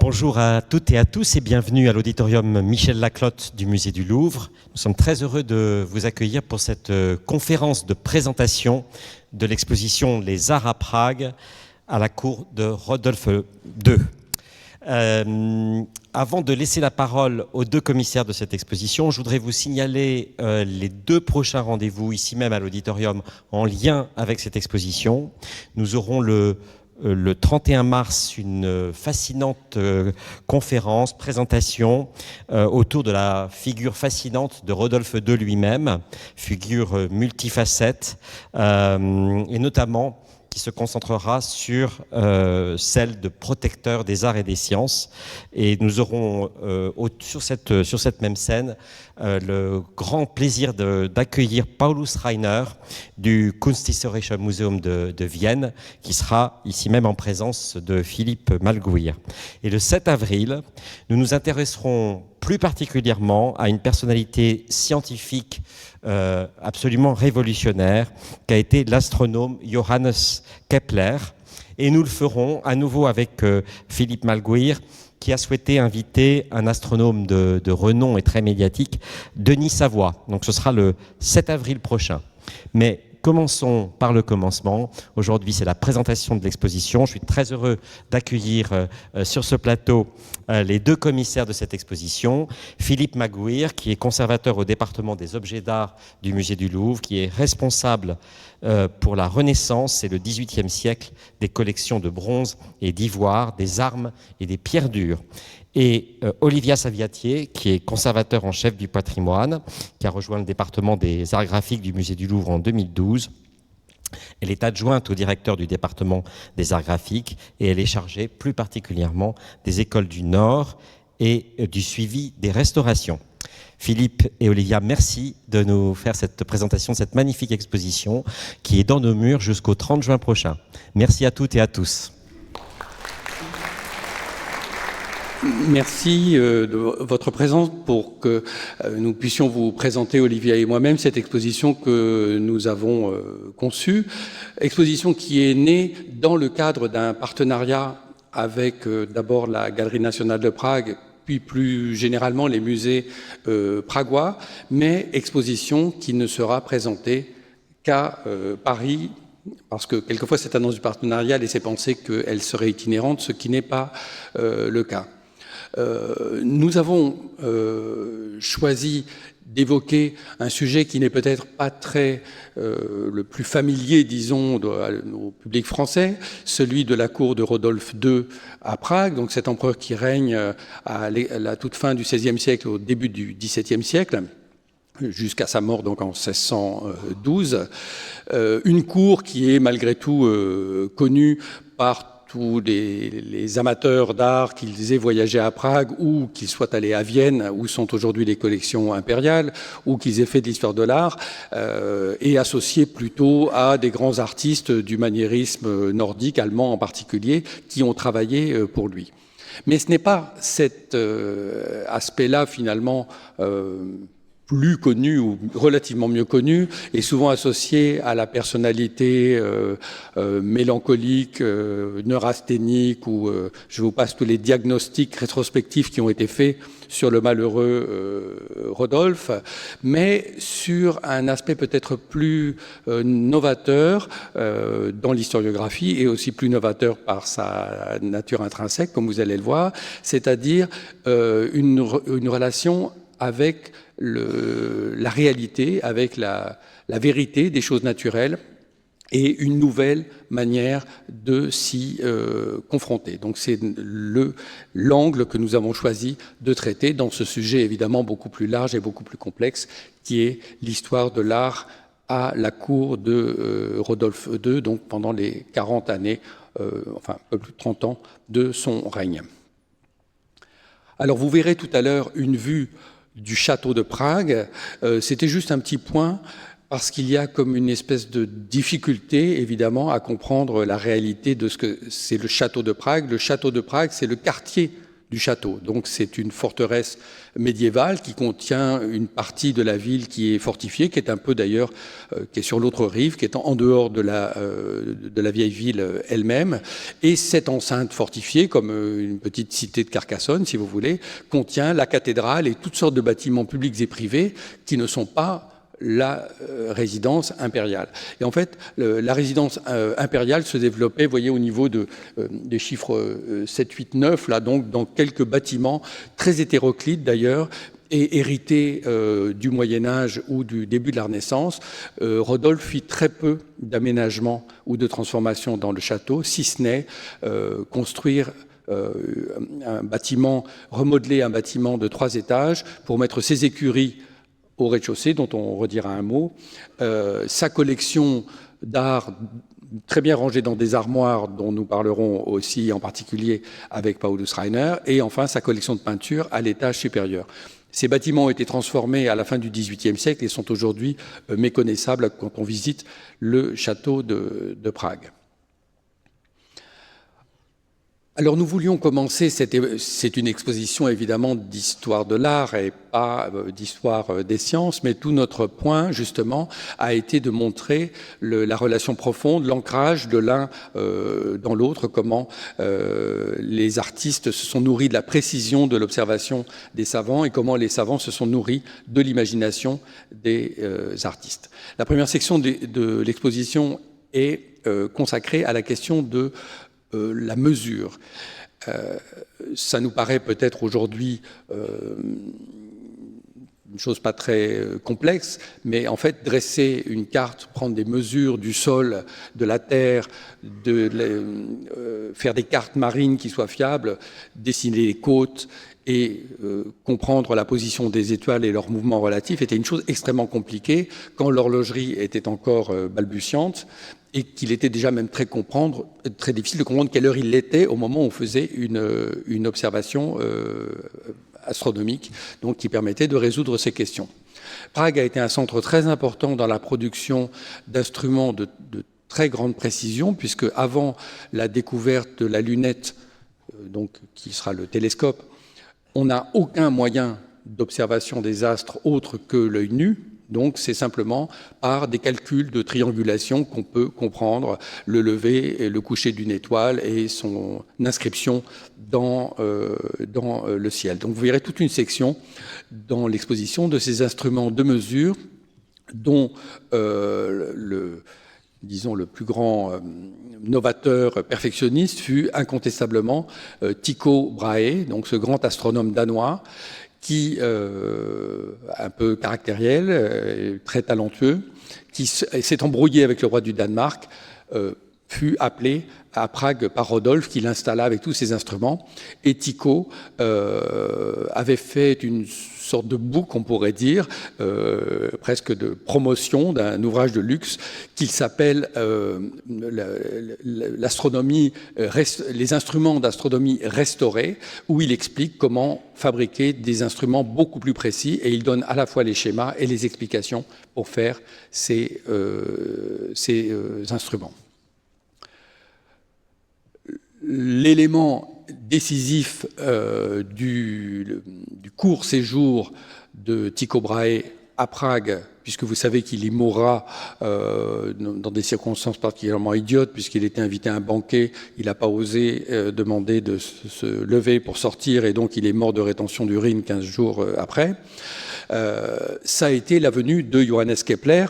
Bonjour à toutes et à tous et bienvenue à l'auditorium Michel Laclotte du Musée du Louvre. Nous sommes très heureux de vous accueillir pour cette conférence de présentation de l'exposition Les Arts à Prague à la cour de Rodolphe II. Avant de laisser la parole aux deux commissaires de cette exposition, je voudrais vous signaler les deux prochains rendez-vous ici même à l'auditorium en lien avec cette exposition. Nous aurons le 31 mars, une fascinante conférence, présentation autour de la figure fascinante de Rodolphe II lui-même, figure multifacette, et notamment qui se concentrera sur celle de protecteur des arts et des sciences. Et nous aurons sur cette même scène le grand plaisir d'accueillir Paulus Rainer du Kunsthistorisches Museum de Vienne, qui sera ici même en présence de Philippe Malguir. Et le 7 avril, nous nous intéresserons plus particulièrement à une personnalité scientifique absolument révolutionnaire qu'a été l'astronome Johannes Kepler. Et nous le ferons à nouveau avec Philippe Malguir, qui a souhaité inviter un astronome de renom et très médiatique, Denis Savoie. Donc ce sera le 7 avril prochain. Mais commençons par le commencement. Aujourd'hui, c'est la présentation de l'exposition. Je suis très heureux d'accueillir sur ce plateau les deux commissaires de cette exposition. Philippe Malguir, qui est conservateur au département des objets d'art du Musée du Louvre, qui est responsable pour la Renaissance et le XVIIIe siècle des collections de bronze et d'ivoire, des armes et des pierres dures. Et Olivia Saviatier, qui est conservateur en chef du patrimoine, qui a rejoint le département des arts graphiques du Musée du Louvre en 2012. Elle est adjointe au directeur du département des arts graphiques et elle est chargée plus particulièrement des écoles du Nord et du suivi des restaurations. Philippe et Olivia, merci de nous faire cette présentation de cette magnifique exposition qui est dans nos murs jusqu'au 30 juin prochain. Merci à toutes et à tous. Merci de votre présence pour que nous puissions vous présenter, Olivia et moi-même, cette exposition que nous avons conçue. Exposition qui est née dans le cadre d'un partenariat avec d'abord la Galerie nationale de Prague, puis plus généralement les musées pragois, mais exposition qui ne sera présentée qu'à Paris, parce que quelquefois cette annonce du partenariat laissait penser qu'elle serait itinérante, ce qui n'est pas le cas. Nous avons choisi d'évoquer un sujet qui n'est peut-être pas très le plus familier, disons, au public français, celui de la cour de Rodolphe II à Prague, donc cet empereur qui règne à la toute fin du XVIe siècle, au début du XVIIe siècle, jusqu'à sa mort donc en 1612. Une cour qui est malgré tout connue par tous les amateurs d'art, qu'ils aient voyagé à Prague ou qu'ils soient allés à Vienne, où sont aujourd'hui les collections impériales, ou qu'ils aient fait de l'histoire de l'art, et associés plutôt à des grands artistes du maniérisme nordique, allemand en particulier, qui ont travaillé pour lui. Mais ce n'est pas cet aspect-là, finalement, plus connu ou relativement mieux connu, et souvent associé à la personnalité mélancolique, neurasthénique, ou je vous passe tous les diagnostics rétrospectifs qui ont été faits sur le malheureux Rodolphe, mais sur un aspect peut-être plus novateur dans l'historiographie, et aussi plus novateur par sa nature intrinsèque, comme vous allez le voir, c'est-à-dire une relation avec la réalité, avec la vérité des choses naturelles et une nouvelle manière de s'y confronter. Donc c'est l'angle que nous avons choisi de traiter dans ce sujet évidemment beaucoup plus large et beaucoup plus complexe qui est l'histoire de l'art à la cour de Rodolphe II, donc pendant les 40 années, enfin un peu plus de 30 ans de son règne. Alors vous verrez tout à l'heure une vue du château de Prague. C'était juste un petit point parce qu'il y a comme une espèce de difficulté, évidemment, à comprendre la réalité de ce que c'est le château de Prague. Le château de Prague, c'est le quartier du château. Donc c'est une forteresse médiévale qui contient une partie de la ville qui est fortifiée, qui est un peu d'ailleurs, qui est sur l'autre rive, qui est en dehors de la vieille ville elle-même. Et cette enceinte fortifiée, comme une petite cité de Carcassonne, si vous voulez, contient la cathédrale et toutes sortes de bâtiments publics et privés qui ne sont pas la résidence impériale. Et en fait, la résidence impériale se développait, vous voyez, au niveau des chiffres 7, 8, 9, là, donc, dans quelques bâtiments très hétéroclites d'ailleurs, et hérités du Moyen-Âge ou du début de la Renaissance. Rodolphe fit très peu d'aménagements ou de transformations dans le château, si ce n'est construire un bâtiment, remodeler un bâtiment de 3 étages pour mettre ses écuries au rez-de-chaussée, dont on redira un mot, sa collection d'art très bien rangée dans des armoires, dont nous parlerons aussi en particulier avec Paulus Rainer, et enfin sa collection de peintures à l'étage supérieur. Ces bâtiments ont été transformés à la fin du XVIIIe siècle et sont aujourd'hui méconnaissables quand on visite le château de Prague. Alors nous voulions commencer, c'est une exposition évidemment d'histoire de l'art et pas d'histoire des sciences, mais tout notre point justement a été de montrer la relation profonde, l'ancrage de l'un dans l'autre, comment les artistes se sont nourris de la précision de l'observation des savants et comment les savants se sont nourris de l'imagination des artistes. La première section de l'exposition est consacrée à la question de la mesure. Ça nous paraît peut-être aujourd'hui une chose pas très complexe, mais en fait, dresser une carte, prendre des mesures du sol, de la terre, faire des cartes marines qui soient fiables, dessiner les côtes et comprendre la position des étoiles et leurs mouvements relatifs était une chose extrêmement compliquée quand l'horlogerie était encore balbutiante et qu'il était déjà même très difficile de comprendre quelle heure il était au moment où on faisait une observation astronomique, donc qui permettait de résoudre ces questions. Prague a été un centre très important dans la production d'instruments de très grande précision, puisque avant la découverte de la lunette, donc qui sera le télescope, on n'a aucun moyen d'observation des astres autre que l'œil nu. Donc c'est simplement par des calculs de triangulation qu'on peut comprendre le lever et le coucher d'une étoile et son inscription dans le ciel. Donc vous verrez toute une section dans l'exposition de ces instruments de mesure dont disons le plus grand novateur perfectionniste fut incontestablement Tycho Brahe, donc ce grand astronome danois qui, un peu caractériel, très talentueux, qui s'est embrouillé avec le roi du Danemark, fut appelé à Prague par Rodolphe, qui l'installa avec tous ses instruments. Et Tycho avait fait une sorte de book, on pourrait dire, presque de promotion d'un ouvrage de luxe qu'il s'appelle l'astronomie, les instruments d'astronomie restaurés, où il explique comment fabriquer des instruments beaucoup plus précis, et il donne à la fois les schémas et les explications pour faire ces instruments. L'élément décisif du court séjour de Tycho Brahe à Prague, puisque vous savez qu'il y mourra dans des circonstances particulièrement idiotes, puisqu'il était invité à un banquet, il n'a pas osé demander de se lever pour sortir, et donc il est mort de rétention d'urine 15 jours après. Ça a été la venue de Johannes Kepler,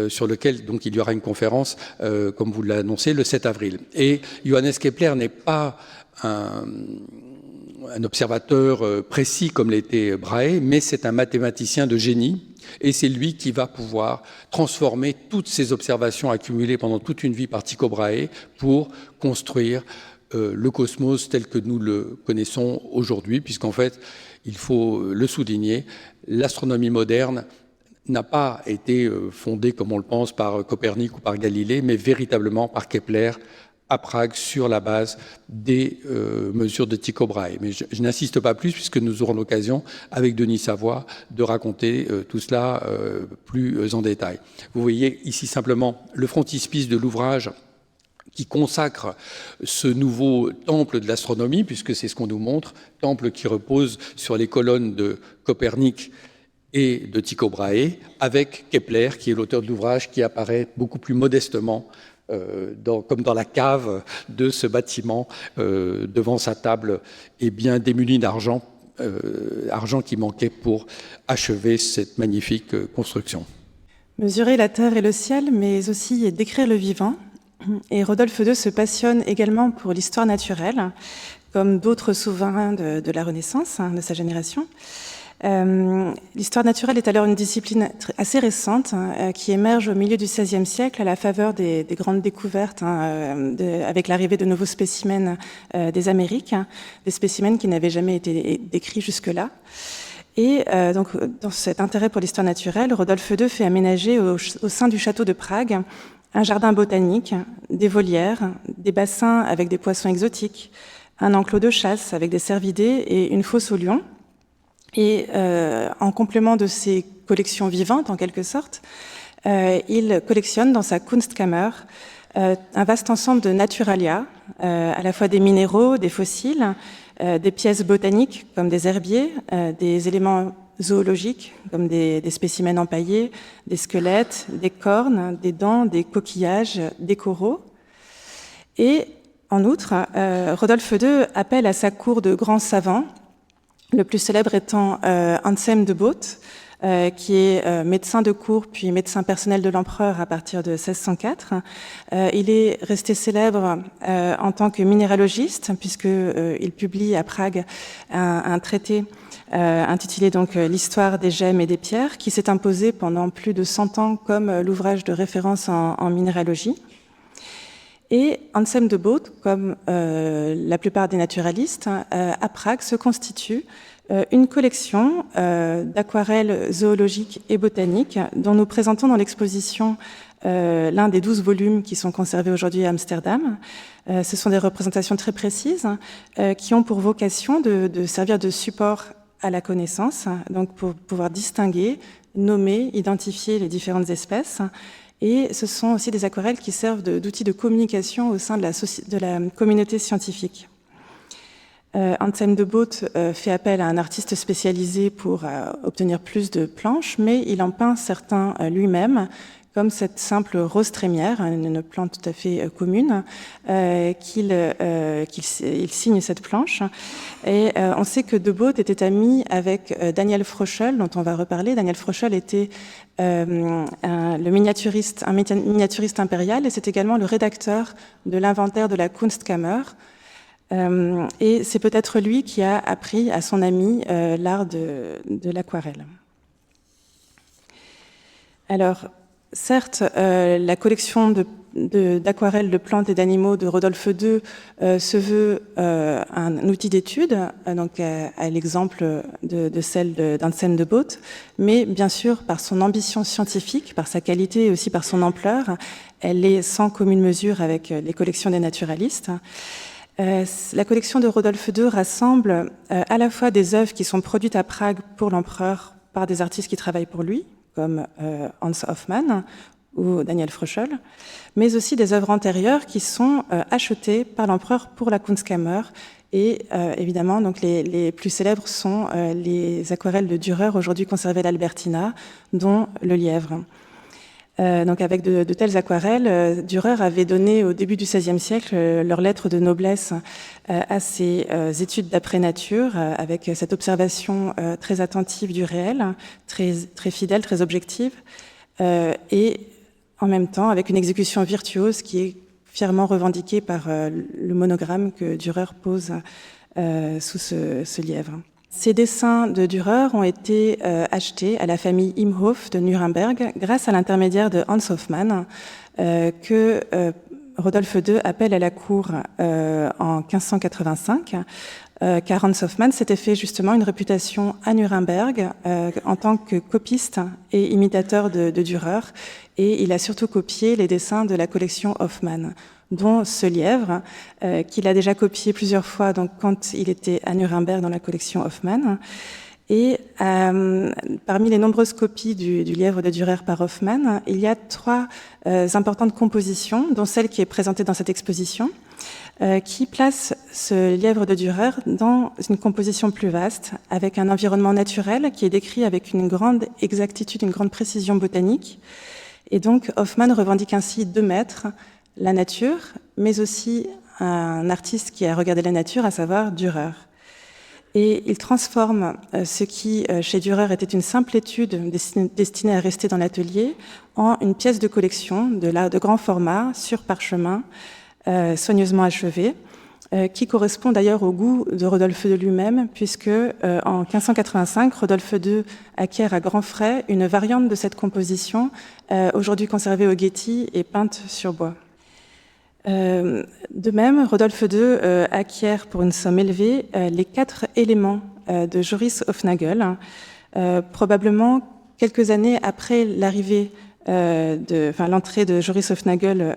sur lequel donc il y aura une conférence, comme vous l'avez annoncé, le 7 avril. Et Johannes Kepler n'est pas un observateur précis comme l'était Brahe, mais c'est un mathématicien de génie, et c'est lui qui va pouvoir transformer toutes ces observations accumulées pendant toute une vie par Tycho Brahe pour construire le cosmos tel que nous le connaissons aujourd'hui, puisqu'en fait, il faut le souligner, l'astronomie moderne n'a pas été fondée, comme on le pense, par Copernic ou par Galilée, mais véritablement par Kepler à Prague sur la base des mesures de Tycho Brahe. Mais je n'insiste pas plus, puisque nous aurons l'occasion, avec Denis Savoie, de raconter tout cela plus en détail. Vous voyez ici simplement le frontispice de l'ouvrage qui consacre ce nouveau temple de l'astronomie, puisque c'est ce qu'on nous montre, temple qui repose sur les colonnes de Copernic et de Tycho Brahe, avec Kepler, qui est l'auteur de l'ouvrage, qui apparaît beaucoup plus modestement, comme dans la cave de ce bâtiment, devant sa table, et bien démuni d'argent, argent qui manquait pour achever cette magnifique construction. Mesurer la terre et le ciel, mais aussi décrire le vivant. Et Rodolphe II se passionne également pour l'histoire naturelle, comme d'autres souverains de la Renaissance, de sa génération. L'histoire naturelle est alors une discipline assez récente qui émerge au milieu du XVIe siècle à la faveur des grandes découvertes avec l'arrivée de nouveaux spécimens des Amériques, des spécimens qui n'avaient jamais été décrits jusque-là. Et donc, dans cet intérêt pour l'histoire naturelle, Rodolphe II fait aménager au sein du château de Prague un jardin botanique, des volières, des bassins avec des poissons exotiques, un enclos de chasse avec des cervidés et une fosse aux lions. Et en complément de ces collections vivantes, en quelque sorte, il collectionne dans sa Kunstkammer un vaste ensemble de naturalia, à la fois des minéraux, des fossiles, des pièces botaniques comme des herbiers, des éléments zoologiques comme des spécimens empaillés, des squelettes, des cornes, des dents, des coquillages, des coraux. Et en outre, Rodolphe II appelle à sa cour de grands savants, le plus célèbre étant Anselme de Both, qui est médecin de cour puis médecin personnel de l'empereur à partir de 1604. Il est resté célèbre en tant que minéralogiste puisqu'il publie à Prague un traité intitulé donc L'histoire des gemmes et des pierres, qui s'est imposé pendant plus de 100 ans comme l'ouvrage de référence en minéralogie. Et Anselme de Both, comme la plupart des naturalistes, à Prague se constitue une collection d'aquarelles zoologiques et botaniques dont nous présentons dans l'exposition l'un des 12 volumes qui sont conservés aujourd'hui à Amsterdam. Ce sont des représentations très précises qui ont pour vocation de servir de support à la connaissance, donc pour pouvoir distinguer, nommer, identifier les différentes espèces. Et ce sont aussi des aquarelles qui servent d'outils de communication au sein de la communauté scientifique. Anselme de Both fait appel à un artiste spécialisé pour obtenir plus de planches, mais il en peint certains lui-même, comme cette simple rose trémière, une plante tout à fait commune, il signe cette planche. Et on sait que de Both était ami avec Daniel Froschel, dont on va reparler. Daniel Froschel était un miniaturiste impérial, et c'est également le rédacteur de l'inventaire de la Kunstkammer. Et c'est peut-être lui qui a appris à son ami l'art de l'aquarelle. Alors, certes, la collection d'aquarelles de plantes et d'animaux de Rodolphe II se veut un outil d'étude, donc à l'exemple de celle d'Anselme de Both, mais bien sûr, par son ambition scientifique, par sa qualité et aussi par son ampleur, elle est sans commune mesure avec les collections des naturalistes. La collection de Rodolphe II rassemble à la fois des œuvres qui sont produites à Prague pour l'empereur par des artistes qui travaillent pour lui, comme Hans Hofmann ou Daniel Froschel, mais aussi des œuvres antérieures qui sont achetées par l'empereur pour la Kunstkammer. Et évidemment, donc les plus célèbres sont les aquarelles de Dürer, aujourd'hui conservées à l'Albertina, dont le lièvre. Donc avec de telles aquarelles, Dürer avait donné au début du XVIe siècle leur lettre de noblesse à ses études d'après-nature, avec cette observation très attentive du réel, très fidèle, très objective, et en même temps avec une exécution virtuose qui est fièrement revendiquée par le monogramme que Dürer pose sous ce lièvre. Ces dessins de Dürer ont été achetés à la famille Imhof de Nuremberg grâce à l'intermédiaire de Hans Hofmann, que Rodolphe II appelle à la cour en 1585, car Hans Hofmann s'était fait justement une réputation à Nuremberg en tant que copiste et imitateur de Dürer, et il a surtout copié les dessins de la collection Hofmann, dont ce lièvre, qu'il a déjà copié plusieurs fois donc, quand il était à Nuremberg dans la collection Hofmann. Et parmi les nombreuses copies du lièvre de Dürer par Hoffmann, il y a 3 importantes compositions, dont celle qui est présentée dans cette exposition, qui place ce lièvre de Dürer dans une composition plus vaste, avec un environnement naturel qui est décrit avec une grande exactitude, une grande précision botanique. Et donc Hoffmann revendique ainsi 2 maîtres, la nature, mais aussi un artiste qui a regardé la nature, à savoir Dürer. Et il transforme ce qui, chez Dürer, était une simple étude destinée à rester dans l'atelier en une pièce de collection de grand format, sur parchemin, soigneusement achevée, qui correspond d'ailleurs au goût de Rodolphe II lui-même, puisque en 1585, Rodolphe II acquiert à grands frais une variante de cette composition, aujourd'hui conservée au Getty et peinte sur bois. De même, Rodolphe II acquiert pour une somme élevée les 4 éléments de Joris Hofnagel, probablement quelques années après l'entrée de Joris Hofnagel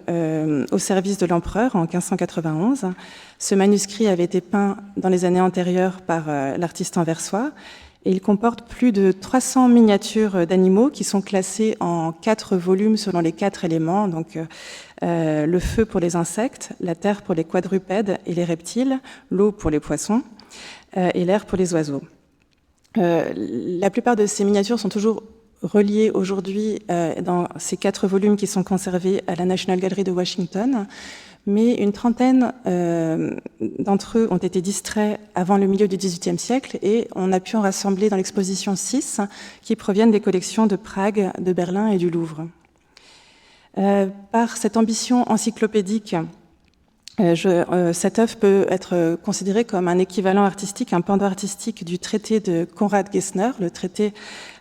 au service de l'empereur en 1591. Ce manuscrit avait été peint dans les années antérieures par l'artiste anversois, et il comporte plus de 300 miniatures d'animaux qui sont classées en 4 volumes selon les 4 éléments, donc le feu pour les insectes, la terre pour les quadrupèdes et les reptiles, l'eau pour les poissons et l'air pour les oiseaux. La plupart de ces miniatures sont toujours reliées aujourd'hui dans ces 4 volumes qui sont conservés à la National Gallery de Washington, mais une trentaine d'entre eux ont été distraits avant le milieu du XVIIIe siècle et on a pu en rassembler dans l'exposition 6 qui proviennent des collections de Prague, de Berlin et du Louvre. Par cette ambition encyclopédique, cette œuvre peut être considérée comme un équivalent artistique, un pendant artistique du traité de Konrad Gessner, le traité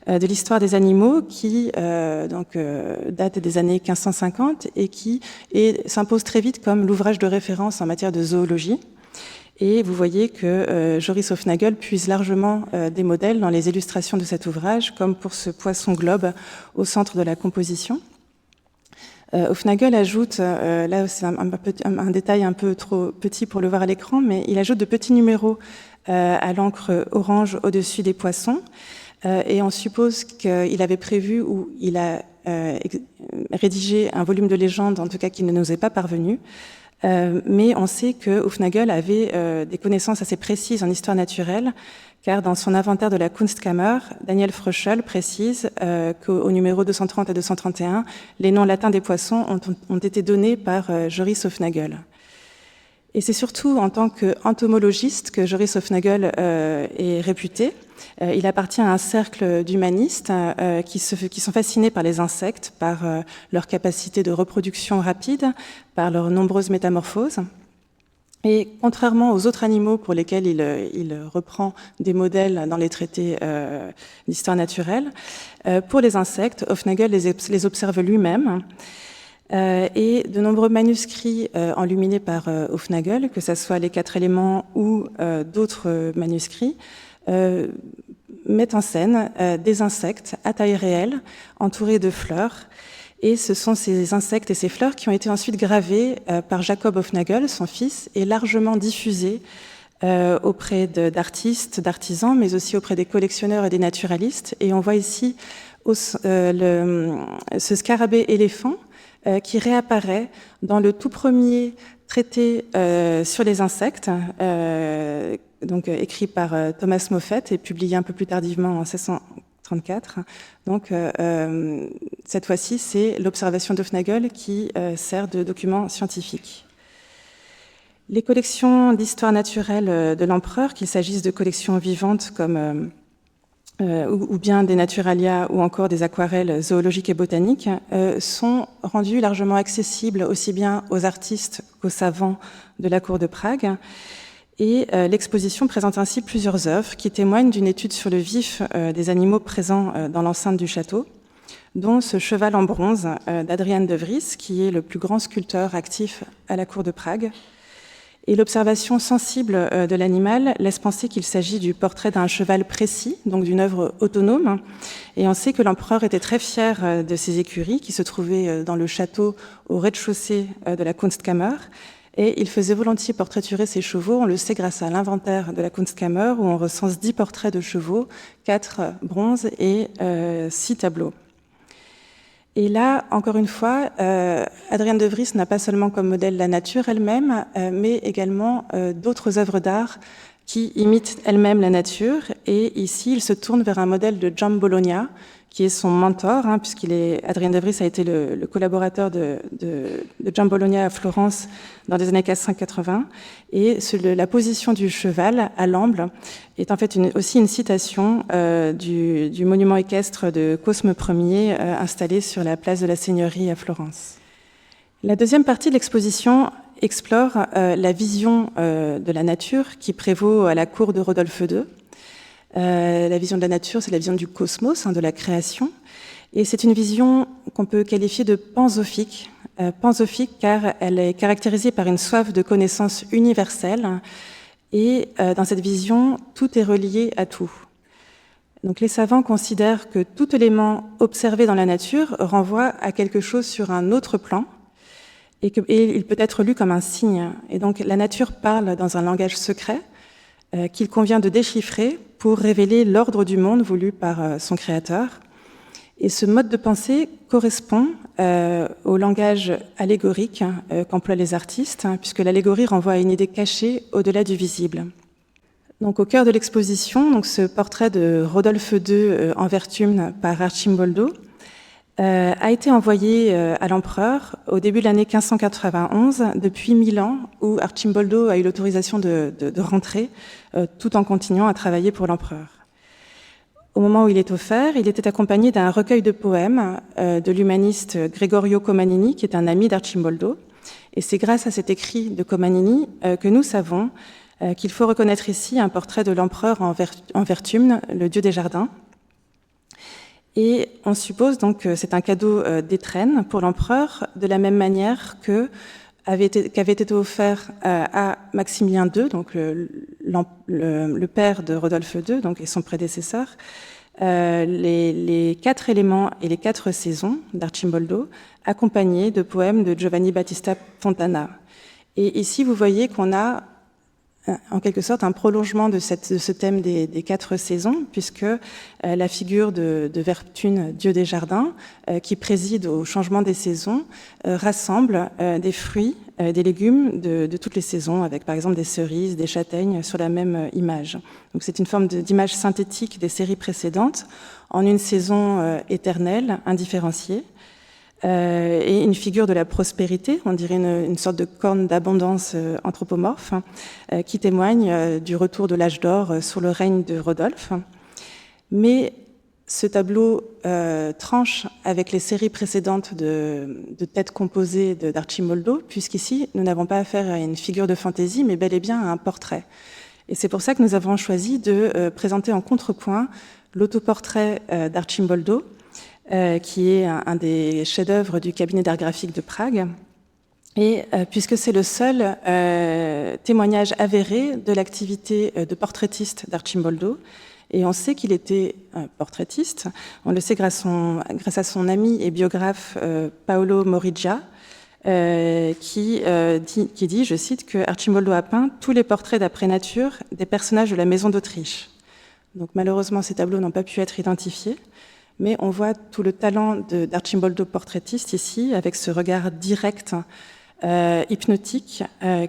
de l'histoire des animaux, qui date des années 1550 et qui s'impose très vite comme l'ouvrage de référence en matière de zoologie. Et vous voyez que Joris Hofnagel puise largement des modèles dans les illustrations de cet ouvrage, comme pour ce poisson globe au centre de la composition. Hofnagel ajoute, là c'est un détail un peu trop petit pour le voir à l'écran, mais il ajoute de petits numéros à l'encre orange au-dessus des poissons, et on suppose qu'il avait prévu ou il a rédigé un volume de légende, en tout cas qui ne nous est pas parvenu, mais on sait que Hofnagel avait des connaissances assez précises en histoire naturelle, car dans son inventaire de la Kunstkammer, Daniel Fröschel précise qu'au numéro 230 et 231, les noms latins des poissons ont été donnés par Joris Hofnagel. Et c'est surtout en tant qu'entomologiste que Joris Hofnagel est réputé. Il appartient à un cercle d'humanistes qui sont fascinés par les insectes, par leur capacité de reproduction rapide, par leurs nombreuses métamorphoses. Et contrairement aux autres animaux pour lesquels il reprend des modèles dans les traités d'histoire naturelle, pour les insectes, Hofnagel les observe lui-même. Et de nombreux manuscrits enluminés par Hofnagel, que ce soit les 4 éléments ou d'autres manuscrits, mettent en scène des insectes à taille réelle, entourés de fleurs. Et ce sont ces insectes et ces fleurs qui ont été ensuite gravés par Jacob Hofnagel, son fils, et largement diffusés auprès d'artistes, d'artisans, mais aussi auprès des collectionneurs et des naturalistes. Et on voit ici ce scarabée éléphant qui réapparaît dans le tout premier traité sur les insectes, donc écrit par Thomas Moffett et publié un peu plus tardivement en 1634. Donc cette fois-ci, c'est l'observation d'Hofnagel qui sert de document scientifique. Les collections d'histoire naturelle de l'empereur, qu'il s'agisse de collections vivantes comme ou bien des naturalia ou encore des aquarelles zoologiques et botaniques, sont rendues largement accessibles aussi bien aux artistes qu'aux savants de la cour de Prague. Et l'exposition présente ainsi plusieurs œuvres qui témoignent d'une étude sur le vif des animaux présents dans l'enceinte du château, dont ce cheval en bronze d'Adrian de Vries, qui est le plus grand sculpteur actif à la cour de Prague. Et l'observation sensible de l'animal laisse penser qu'il s'agit du portrait d'un cheval précis, donc d'une œuvre autonome. Et on sait que l'empereur était très fier de ses écuries qui se trouvaient dans le château au rez-de-chaussée de la Kunstkammer. Et il faisait volontiers portraiturer ses chevaux. On le sait grâce à l'inventaire de la Kunstkammer, où on recense 10 portraits de chevaux, 4 bronzes et 6 tableaux. Et là, encore une fois, Adriaan de Vries n'a pas seulement comme modèle la nature elle-même, mais également d'autres œuvres d'art qui imitent elles-mêmes la nature. Et ici, il se tourne vers un modèle de Gian Bologna, qui est son mentor, Adriaan de Vries a été le collaborateur de Gian Bologna à Florence dans les années 1580. Et la position du cheval à l'amble est en fait aussi une citation du monument équestre de Cosme Ier installé sur la place de la Seigneurie à Florence. La deuxième partie de l'exposition explore la vision de la nature qui prévaut à la cour de Rodolphe II. La vision de la nature, c'est la vision du cosmos, de la création. Et c'est une vision qu'on peut qualifier de pansophique. Pansophique car elle est caractérisée par une soif de connaissance universelle. Et dans cette vision, tout est relié à tout. Donc les savants considèrent que tout élément observé dans la nature renvoie à quelque chose sur un autre plan et il peut être lu comme un signe. Et donc la nature parle dans un langage secret qu'il convient de déchiffrer pour révéler l'ordre du monde voulu par son créateur. Et ce mode de pensée correspond au langage allégorique qu'emploient les artistes, puisque l'allégorie renvoie à une idée cachée au-delà du visible. Donc, au cœur de l'exposition, donc, ce portrait de Rodolphe II en vertumne par Arcimboldo a été envoyé à l'empereur au début de l'année 1591 depuis Milan, où Arcimboldo a eu l'autorisation de rentrer tout en continuant à travailler pour l'empereur. Au moment où il est offert, il était accompagné d'un recueil de poèmes de l'humaniste Gregorio Comanini, qui est un ami d'Arcimboldo. Et c'est grâce à cet écrit de Comanini que nous savons qu'il faut reconnaître ici un portrait de l'empereur en vertumne, le dieu des jardins. Et on suppose donc que c'est un cadeau d'étrenne pour l'empereur, de la même manière qu'avait été offert à Maximilien II, donc le père de Rodolphe II, donc, et son prédécesseur, les 4 éléments et les 4 saisons d'Arcimboldo, accompagnés de poèmes de Giovanni Battista Fontana. Et ici, vous voyez qu'on a en quelque sorte un prolongement de ce thème des 4 saisons, puisque la figure de Vertune, dieu des jardins, qui préside au changement des saisons, rassemble des fruits, des légumes de toutes les saisons, avec par exemple des cerises, des châtaignes sur la même image. Donc c'est une forme d'image synthétique des séries précédentes, en une saison éternelle, indifférenciée. Et une figure de la prospérité, on dirait une sorte de corne d'abondance anthropomorphe, qui témoigne du retour de l'âge d'or sous le règne de Rodolphe. Mais ce tableau tranche avec les séries précédentes de têtes composées d'Arcimboldo, puisqu'ici, nous n'avons pas affaire à une figure de fantaisie, mais bel et bien à un portrait. Et c'est pour ça que nous avons choisi de présenter en contrepoint l'autoportrait d'Arcimboldo, qui est un des chefs-d'œuvre du cabinet d'art graphique de Prague, et puisque c'est le seul témoignage avéré de l'activité de portraitiste d'Arcimboldo, et on sait qu'il était portraitiste, on le sait grâce à son ami et biographe Paolo Morigia, qui dit, je cite, que Arcimboldo a peint tous les portraits d'après nature des personnages de la maison d'Autriche. Donc malheureusement, ces tableaux n'ont pas pu être identifiés, mais on voit tout le talent d'Arcimboldo portraitiste ici, avec ce regard direct, hypnotique,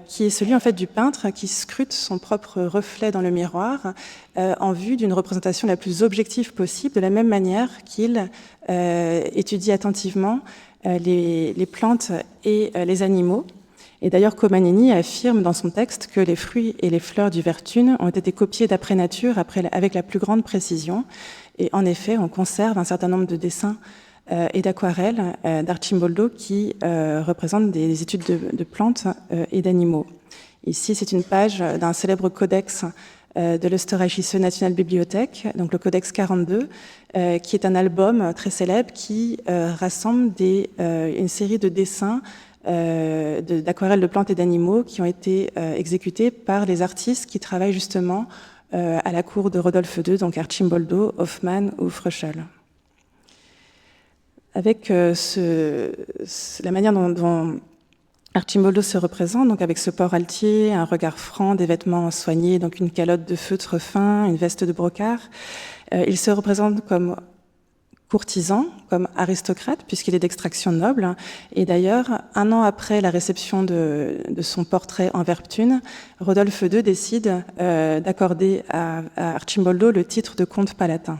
qui est celui en fait du peintre qui scrute son propre reflet dans le miroir en vue d'une représentation la plus objective possible, de la même manière qu'il étudie attentivement les plantes et les animaux. Et d'ailleurs, Comanini affirme dans son texte que les fruits et les fleurs du Vertune ont été copiés d'après nature avec la plus grande précision. Et en effet, on conserve un certain nombre de dessins et d'aquarelles d'Arcimboldo qui représentent des études de plantes et d'animaux. Ici, c'est une page d'un célèbre codex de l'Österreichische Nationalbibliothèque, donc le codex 42, qui est un album très célèbre qui rassemble une série de dessins d'aquarelles de plantes et d'animaux qui ont été exécutés par les artistes qui travaillent justement à la cour de Rodolphe II, donc Arcimboldo, Hoffmann ou Fröschel. Avec la manière dont Arcimboldo se représente donc avec ce port altier, un regard franc, des vêtements soignés, donc une calotte de feutre fin, une veste de brocart. Il se représente comme courtisan, comme aristocrate, puisqu'il est d'extraction noble. Et d'ailleurs, 1 an après la réception de son portrait en Werptune, Rodolphe II décide d'accorder à Arcimboldo le titre de comte palatin.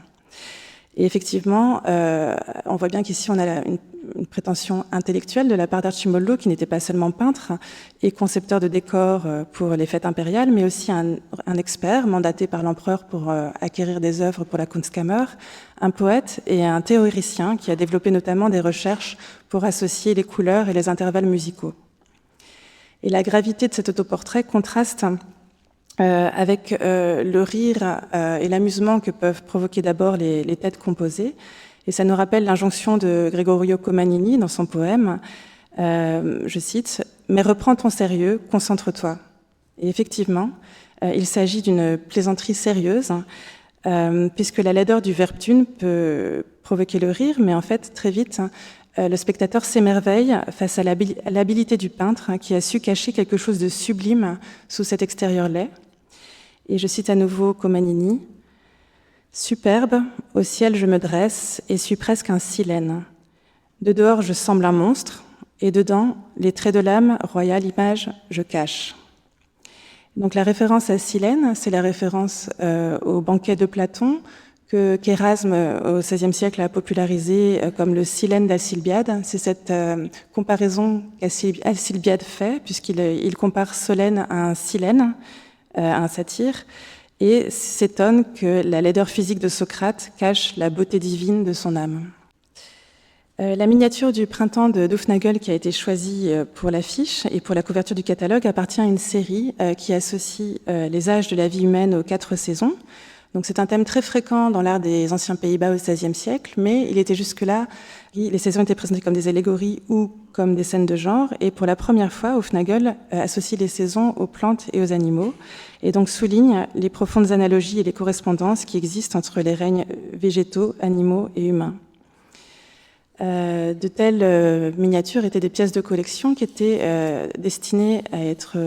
Et effectivement, on voit bien qu'ici, on a une prétention intellectuelle de la part d'Arcimboldo, qui n'était pas seulement peintre et concepteur de décors pour les fêtes impériales, mais aussi un expert mandaté par l'empereur pour acquérir des œuvres pour la Kunstkammer, un poète et un théoricien qui a développé notamment des recherches pour associer les couleurs et les intervalles musicaux. Et la gravité de cet autoportrait contraste avec le rire et l'amusement que peuvent provoquer d'abord les têtes composées. Et ça nous rappelle l'injonction de Gregorio Comagnini dans son poème, je cite, « Mais reprends ton sérieux, concentre-toi ». Et effectivement, il s'agit d'une plaisanterie sérieuse, puisque la laideur du Werptune peut provoquer le rire, mais en fait, très vite, le spectateur s'émerveille face à l'habilité du peintre qui a su cacher quelque chose de sublime sous cet extérieur laid. Et je cite à nouveau Comagnini, « Superbe, au ciel je me dresse et suis presque un silène. De dehors je semble un monstre, et dedans, les traits de l'âme, royale image, je cache. » Donc la référence à Silène, c'est la référence au banquet de Platon qu'Érasme au XVIe siècle a popularisé comme le Silène d'Alcibiade. C'est cette comparaison qu'Alcibiade fait, puisqu'il compare Solène à un Silène, à un satyre, et s'étonne que la laideur physique de Socrate cache la beauté divine de son âme. La miniature du printemps de Dufnagel qui a été choisie pour l'affiche et pour la couverture du catalogue appartient à une série qui associe les âges de la vie humaine aux 4 saisons. Donc c'est un thème très fréquent dans l'art des anciens Pays-Bas au XVIe siècle, mais il était jusque-là, les saisons étaient présentées comme des allégories ou comme des scènes de genre, et pour la première fois, Hufnagel associe les saisons aux plantes et aux animaux, et donc souligne les profondes analogies et les correspondances qui existent entre les règnes végétaux, animaux et humains. De telles miniatures étaient des pièces de collection qui étaient destinées à être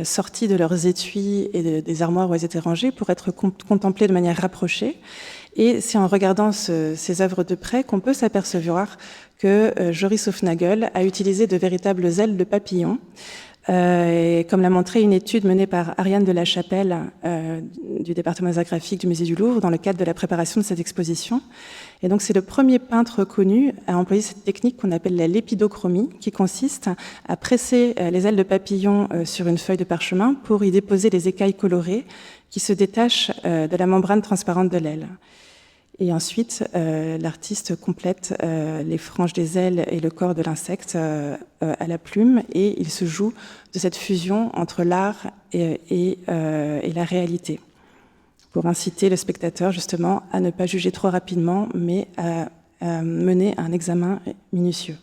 sorties de leurs étuis et des armoires où elles étaient rangées pour être contemplées de manière rapprochée. Et c'est en regardant ces œuvres de près qu'on peut s'apercevoir que Joris Hufnagel a utilisé de véritables ailes de papillon, comme l'a montré une étude menée par Ariane de la Chapelle du département des arts graphiques du musée du Louvre dans le cadre de la préparation de cette exposition. Et donc c'est le premier peintre connu à employer cette technique qu'on appelle la lépidochromie, qui consiste à presser les ailes de papillon sur une feuille de parchemin pour y déposer les écailles colorées qui se détachent de la membrane transparente de l'aile. Et ensuite, l'artiste complète les franges des ailes et le corps de l'insecte à la plume, et il se joue de cette fusion entre l'art et la réalité, pour inciter le spectateur justement à ne pas juger trop rapidement, mais à mener un examen minutieux.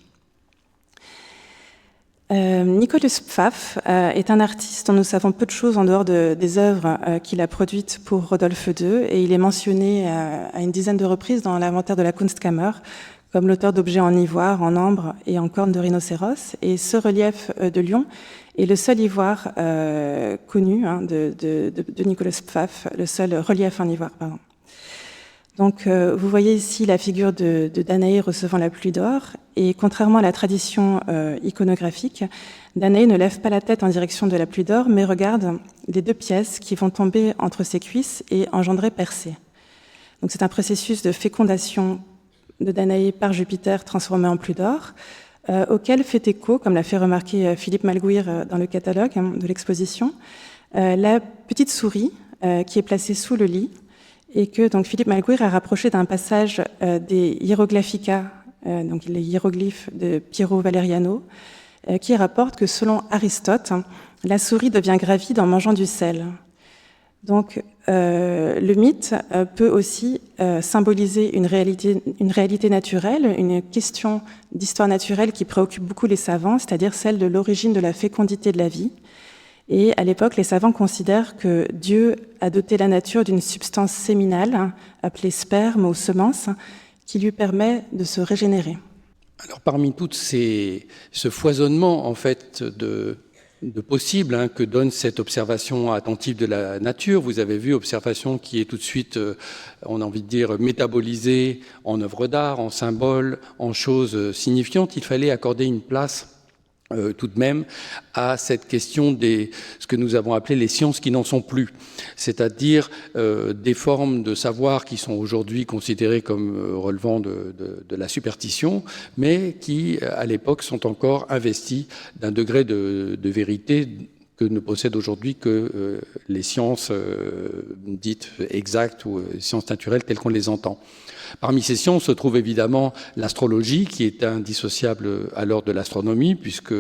Nicolas Pfaff est un artiste dont nous savons peu de choses en dehors des œuvres qu'il a produites pour Rodolphe II, et il est mentionné à une dizaine de reprises dans l'inventaire de la Kunstkammer comme l'auteur d'objets en ivoire, en ambre et en cornes de rhinocéros. Et ce relief de Lyon est le seul ivoire connu de Nicolas Pfaff, le seul relief en ivoire, pardon. Donc, vous voyez ici la figure de Danaé recevant la pluie d'or, et contrairement à la tradition iconographique, Danaé ne lève pas la tête en direction de la pluie d'or, mais regarde les 2 pièces qui vont tomber entre ses cuisses et engendrer Persée. Donc, c'est un processus de fécondation de Danaé par Jupiter transformé en pluie d'or, auquel fait écho, comme l'a fait remarquer Philippe Malguir dans le catalogue de l'exposition, la petite souris qui est placée sous le lit, et que donc Philippe Malguir a rapproché d'un passage des Hieroglyphica, donc les hiéroglyphes de Piero Valeriano, qui rapporte que selon Aristote, la souris devient gravide en mangeant du sel. Donc le mythe peut aussi symboliser une réalité naturelle, une question d'histoire naturelle qui préoccupe beaucoup les savants, c'est-à-dire celle de l'origine de la fécondité de la vie. Et à l'époque, les savants considèrent que Dieu a doté la nature d'une substance séminale, appelée sperme ou semence, qui lui permet de se régénérer. Alors, parmi toutes ce foisonnement en fait de possibles que donne cette observation attentive de la nature, vous avez vu observation qui est tout de suite, on a envie de dire, métabolisée en œuvre d'art, en symbole, en choses signifiantes. Il fallait accorder une place tout de même à cette question ce que nous avons appelé les sciences qui n'en sont plus, c'est-à-dire des formes de savoir qui sont aujourd'hui considérées comme relevant de la superstition, mais qui, à l'époque, sont encore investies d'un degré de vérité que ne possèdent aujourd'hui que les sciences dites exactes ou sciences naturelles telles qu'on les entend. Parmi ces sciences se trouve évidemment l'astrologie, qui est indissociable alors de l'astronomie, puisque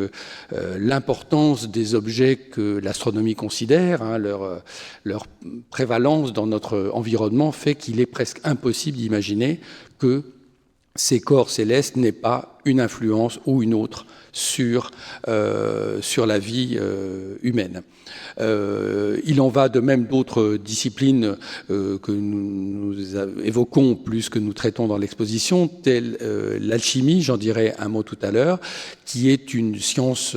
l'importance des objets que l'astronomie considère, leur prévalence dans notre environnement, fait qu'il est presque impossible d'imaginer que ces corps célestes n'aient pas une influence ou une autre sur la vie humaine. Il en va de même d'autres disciplines que nous évoquons plus que nous traitons dans l'exposition, telle l'alchimie, j'en dirai un mot tout à l'heure, qui est une science,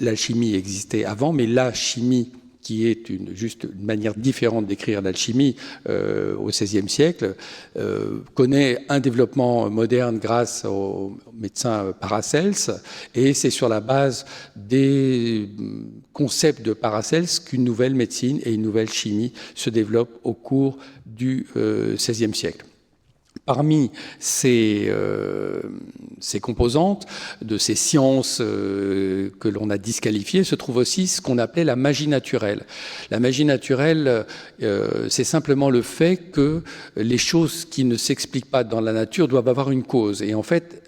l'alchimie existait avant, mais la chimie, qui est juste une manière différente d'écrire l'alchimie au XVIe siècle, connaît un développement moderne grâce au médecin Paracels, et c'est sur la base des concepts de Paracels qu'une nouvelle médecine et une nouvelle chimie se développent au cours du XVIe siècle. Parmi ces composantes de ces sciences que l'on a disqualifiées se trouve aussi ce qu'on appelait la magie naturelle. La magie naturelle, c'est simplement le fait que les choses qui ne s'expliquent pas dans la nature doivent avoir une cause. Et en fait,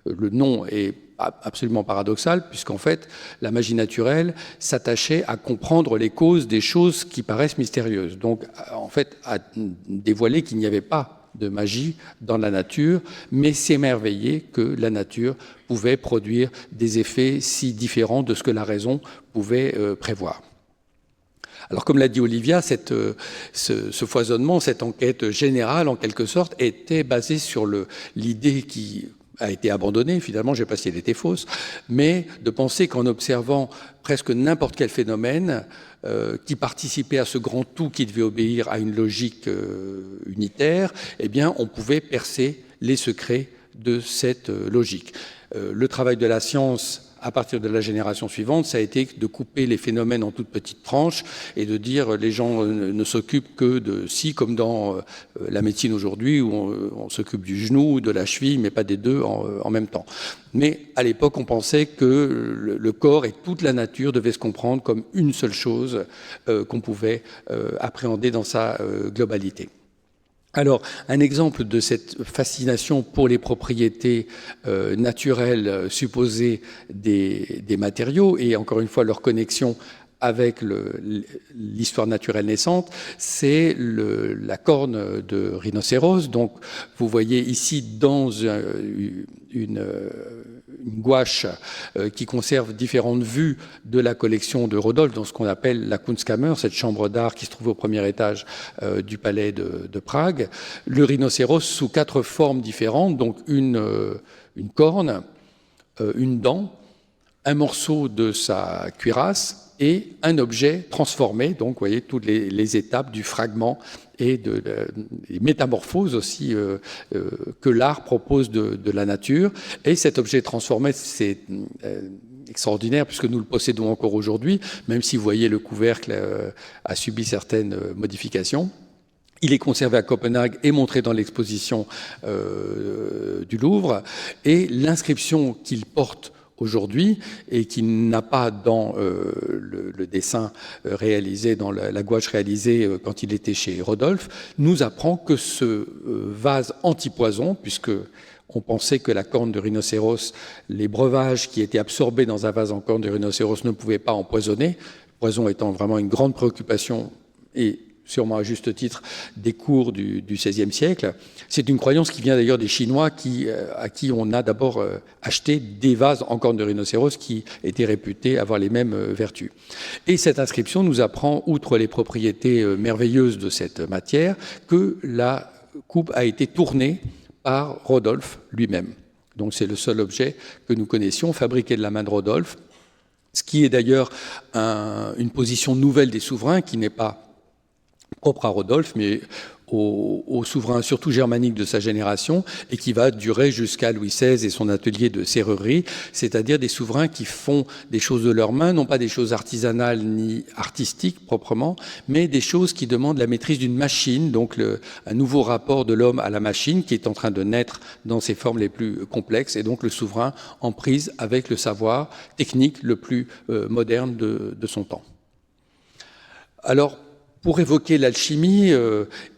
le nom est absolument paradoxal, puisqu'en fait, la magie naturelle s'attachait à comprendre les causes des choses qui paraissent mystérieuses. Donc, en fait, à dévoiler qu'il n'y avait pas de magie dans la nature, mais s'émerveiller que la nature pouvait produire des effets si différents de ce que la raison pouvait prévoir. Alors, comme l'a dit Olivia, ce foisonnement, cette enquête générale, en quelque sorte, était basée sur l'idée qui a été abandonnée, finalement, je ne sais pas si elle était fausse, mais de penser qu'en observant presque n'importe quel phénomène qui participait à ce grand tout qui devait obéir à une logique unitaire, eh bien, on pouvait percer les secrets de cette logique. Le travail de la science à partir de la génération suivante, ça a été de couper les phénomènes en toutes petites tranches et de dire les gens ne s'occupent que de si, comme dans la médecine aujourd'hui où on s'occupe du genou, de la cheville, mais pas des deux en même temps. Mais à l'époque, on pensait que le corps et toute la nature devaient se comprendre comme une seule chose qu'on pouvait appréhender dans sa globalité. Alors, un exemple de cette fascination pour les propriétés naturelles supposées des matériaux, et encore une fois leur connexion avec l'histoire naturelle naissante, c'est la corne de rhinocéros. Donc, vous voyez ici dans une gouache qui conserve différentes vues de la collection de Rodolphe, dans ce qu'on appelle la Kunstkammer, cette chambre d'art qui se trouve au premier étage du palais de Prague. Le rhinocéros sous 4 formes différentes, donc une corne, une dent, un morceau de sa cuirasse et un objet transformé. Donc, vous voyez toutes les étapes du fragment et des métamorphoses aussi que l'art propose de la nature. Et cet objet transformé, c'est extraordinaire puisque nous le possédons encore aujourd'hui, même si vous voyez le couvercle a subi certaines modifications. Il est conservé à Copenhague et montré dans l'exposition du Louvre. Et l'inscription qu'il porte aujourd'hui, et qui n'a pas dans le dessin réalisé, dans la gouache réalisée quand il était chez Rodolphe, nous apprend que ce vase anti-poison, puisque on pensait que la corne de rhinocéros, les breuvages qui étaient absorbés dans un vase en corne de rhinocéros ne pouvaient pas empoisonner, le poison étant vraiment une grande préoccupation et sûrement à juste titre, des cours du XVIe siècle. C'est une croyance qui vient d'ailleurs des Chinois à qui on a d'abord acheté des vases en corne de rhinocéros qui étaient réputés avoir les mêmes vertus. Et cette inscription nous apprend, outre les propriétés merveilleuses de cette matière, que la coupe a été tournée par Rodolphe lui-même. Donc c'est le seul objet que nous connaissions fabriqué de la main de Rodolphe, ce qui est d'ailleurs une position nouvelle des souverains qui n'est pas propre à Rodolphe, mais aux souverains, surtout germaniques de sa génération, et qui va durer jusqu'à Louis XVI et son atelier de serrurerie, c'est-à-dire des souverains qui font des choses de leurs mains, non pas des choses artisanales ni artistiques proprement, mais des choses qui demandent la maîtrise d'une machine, donc un nouveau rapport de l'homme à la machine qui est en train de naître dans ses formes les plus complexes, et donc le souverain en prise avec le savoir technique le plus moderne de son temps. Alors, pour évoquer l'alchimie,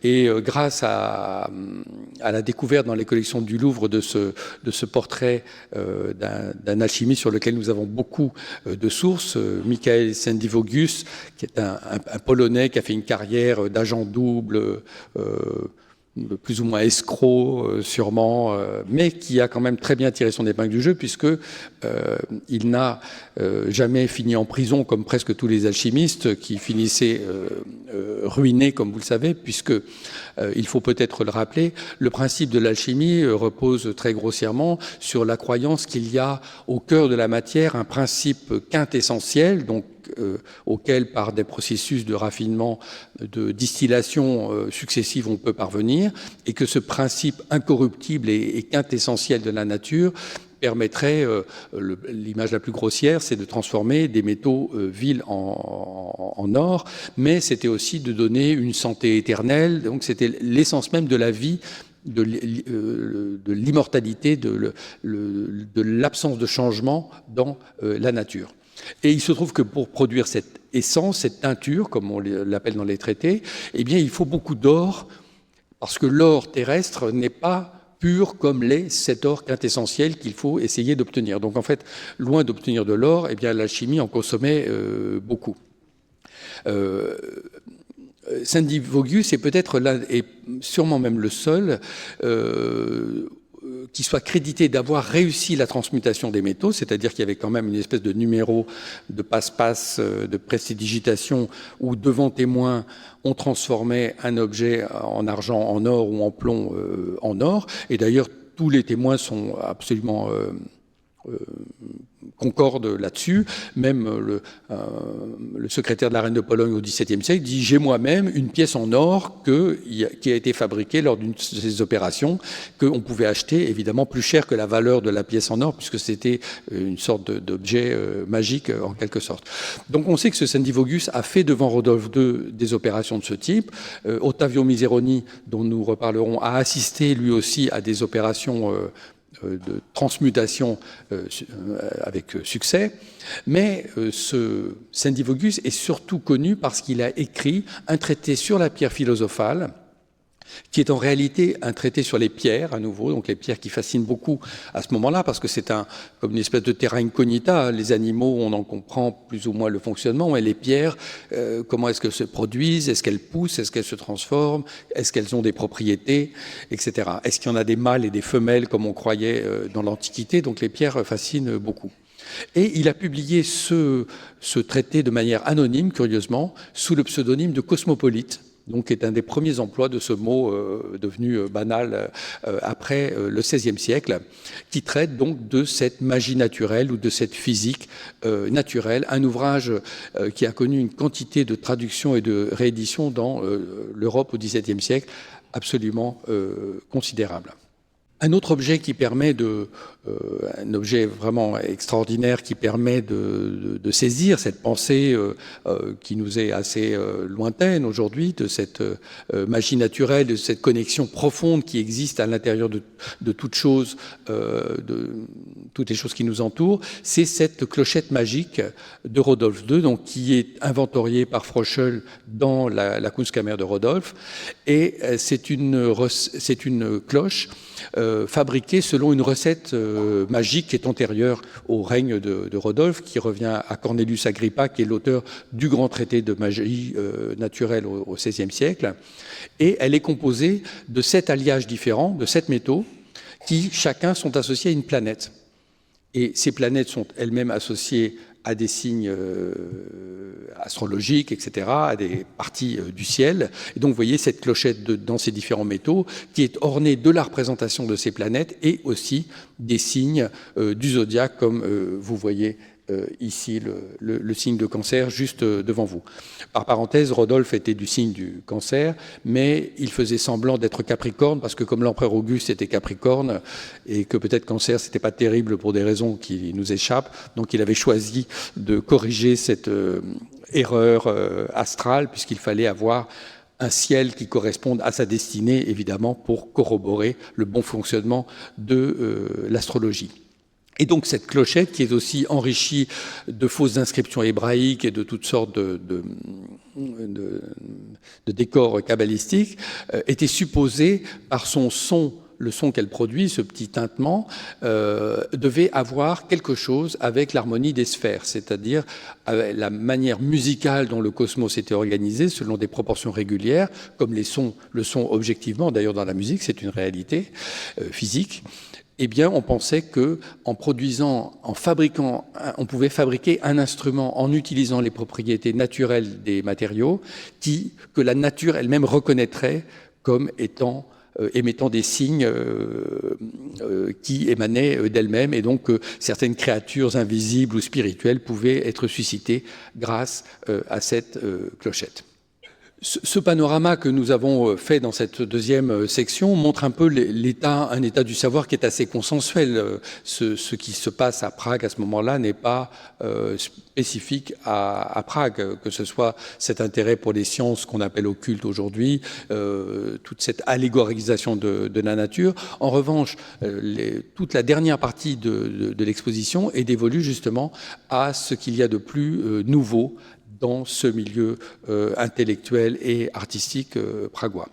et grâce à la découverte dans les collections du Louvre de ce portrait d'un alchimiste sur lequel nous avons beaucoup de sources, Michael Sendivogius, qui est un Polonais qui a fait une carrière d'agent double, plus ou moins escroc sûrement, mais qui a quand même très bien tiré son épingle du jeu, puisque il n'a jamais fini en prison comme presque tous les alchimistes qui finissaient ruinés, comme vous le savez, puisque il faut peut-être le rappeler, le principe de l'alchimie repose très grossièrement sur la croyance qu'il y a au cœur de la matière un principe quintessentiel, donc auquel, par des processus de raffinement, de distillation successive, on peut parvenir, et que ce principe incorruptible et quintessentiel de la nature permettrait, l'image la plus grossière, c'est de transformer des métaux vils en or, mais c'était aussi de donner une santé éternelle, donc c'était l'essence même de la vie, de l'immortalité, de l'absence de changement dans la nature. Et il se trouve que pour produire cette essence, cette teinture, comme on l'appelle dans les traités, eh bien, il faut beaucoup d'or, parce que l'or terrestre n'est pas pur comme l'est cet or quintessentiel qu'il faut essayer d'obtenir. Donc en fait, loin d'obtenir de l'or, eh bien, l'alchimie en consommait beaucoup. Sendivogius est peut-être l'un, et sûrement même le seul, qui soit crédité d'avoir réussi la transmutation des métaux, c'est-à-dire qu'il y avait quand même une espèce de numéro de passe-passe, de prestidigitation, où devant témoins, on transformait un objet en argent, en or ou en plomb en or. Et d'ailleurs, tous les témoins sont absolument concorde là-dessus. Même le secrétaire de la reine de Pologne au XVIIe siècle dit « J'ai moi-même une pièce en or qui a été fabriquée lors d'une de ces opérations, qu'on pouvait acheter évidemment plus cher que la valeur de la pièce en or, puisque c'était une sorte d'objet magique en quelque sorte. » Donc on sait que ce Sendivogius a fait devant Rodolphe II des opérations de ce type. Ottavio Miseroni, dont nous reparlerons, a assisté lui aussi à des opérations de transmutation avec succès, mais ce Sendivogius est surtout connu parce qu'il a écrit un traité sur la pierre philosophale, qui est en réalité un traité sur les pierres, à nouveau, donc les pierres qui fascinent beaucoup à ce moment-là, parce que c'est comme une espèce de terra incognita. Les animaux, on en comprend plus ou moins le fonctionnement, mais les pierres, comment est-ce qu'elles se produisent, est-ce qu'elles poussent, est-ce qu'elles se transforment, est-ce qu'elles ont des propriétés, etc. Est-ce qu'il y en a des mâles et des femelles, comme on croyait dans l'Antiquité? Donc les pierres fascinent beaucoup. Et il a publié ce traité de manière anonyme, curieusement, sous le pseudonyme de Cosmopolite, donc est un des premiers emplois de ce mot devenu banal après le XVIe siècle, qui traite donc de cette magie naturelle ou de cette physique naturelle, un ouvrage qui a connu une quantité de traductions et de rééditions dans l'Europe au XVIIe siècle absolument considérable. Un autre objet qui permet un objet vraiment extraordinaire qui permet de saisir cette pensée qui nous est assez lointaine aujourd'hui, de cette magie naturelle, de cette connexion profonde qui existe à l'intérieur de toute chose, de toutes les choses qui nous entourent, c'est cette clochette magique de Rodolphe II, donc qui est inventoriée par Froschel dans la Kunstkammer de Rodolphe, et c'est une cloche fabriquée selon une recette magique qui est antérieure au règne de Rodolphe, qui revient à Cornelius Agrippa, qui est l'auteur du grand traité de magie naturelle au XVIe siècle. Et elle est composée de 7 alliages différents, de 7 métaux, qui chacun sont associés à une planète. Et ces planètes sont elles-mêmes associées à des signes astrologiques, etc., à des parties du ciel. Et donc, vous voyez cette clochette dans ces différents métaux qui est ornée de la représentation de ces planètes et aussi des signes du zodiaque, comme vous voyez ici le signe de Cancer juste devant vous. Par parenthèse, Rodolphe était du signe du Cancer, mais il faisait semblant d'être Capricorne parce que comme l'empereur Auguste était Capricorne et que peut-être Cancer c'était pas terrible pour des raisons qui nous échappent, donc il avait choisi de corriger cette erreur astrale puisqu'il fallait avoir un ciel qui corresponde à sa destinée, évidemment, pour corroborer le bon fonctionnement de l'astrologie. Et donc cette clochette, qui est aussi enrichie de fausses inscriptions hébraïques et de toutes sortes de décors kabbalistiques, était supposée, par son son, le son qu'elle produit, ce petit tintement, devait avoir quelque chose avec l'harmonie des sphères, c'est-à-dire la manière musicale dont le cosmos était organisé selon des proportions régulières, comme le son objectivement, d'ailleurs dans la musique, c'est une réalité physique. Eh bien, on pensait que, en fabriquant, on pouvait fabriquer un instrument en utilisant les propriétés naturelles des matériaux que la nature elle-même reconnaîtrait comme émettant des signes qui émanaient d'elle-même, et donc certaines créatures invisibles ou spirituelles pouvaient être suscitées grâce à cette clochette. Ce panorama que nous avons fait dans cette deuxième section montre un peu un état du savoir qui est assez consensuel. Ce qui se passe à Prague à ce moment-là n'est pas spécifique à Prague, que ce soit cet intérêt pour les sciences qu'on appelle occultes aujourd'hui, toute cette allégorisation de la nature. En revanche, toute la dernière partie de l'exposition est dévolue justement à ce qu'il y a de plus nouveau dans ce milieu intellectuel et artistique pragois.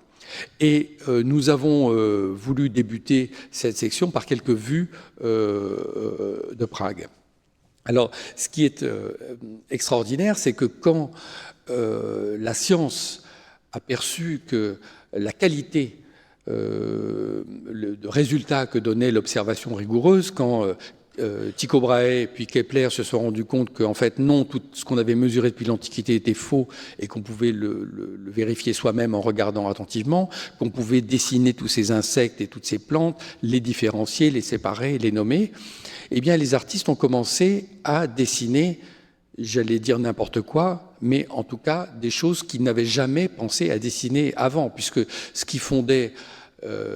Et nous avons voulu débuter cette section par quelques vues de Prague. Alors, ce qui est extraordinaire, c'est que quand la science a perçu que la qualité de résultat que donnait l'observation rigoureuse, quand Tycho Brahe puis Kepler se sont rendus compte qu'en fait non, tout ce qu'on avait mesuré depuis l'Antiquité était faux et qu'on pouvait le vérifier soi-même en regardant attentivement, qu'on pouvait dessiner tous ces insectes et toutes ces plantes, les différencier, les séparer, les nommer, eh bien les artistes ont commencé à dessiner, j'allais dire n'importe quoi, mais en tout cas des choses qu'ils n'avaient jamais pensé à dessiner avant, puisque ce qui fondait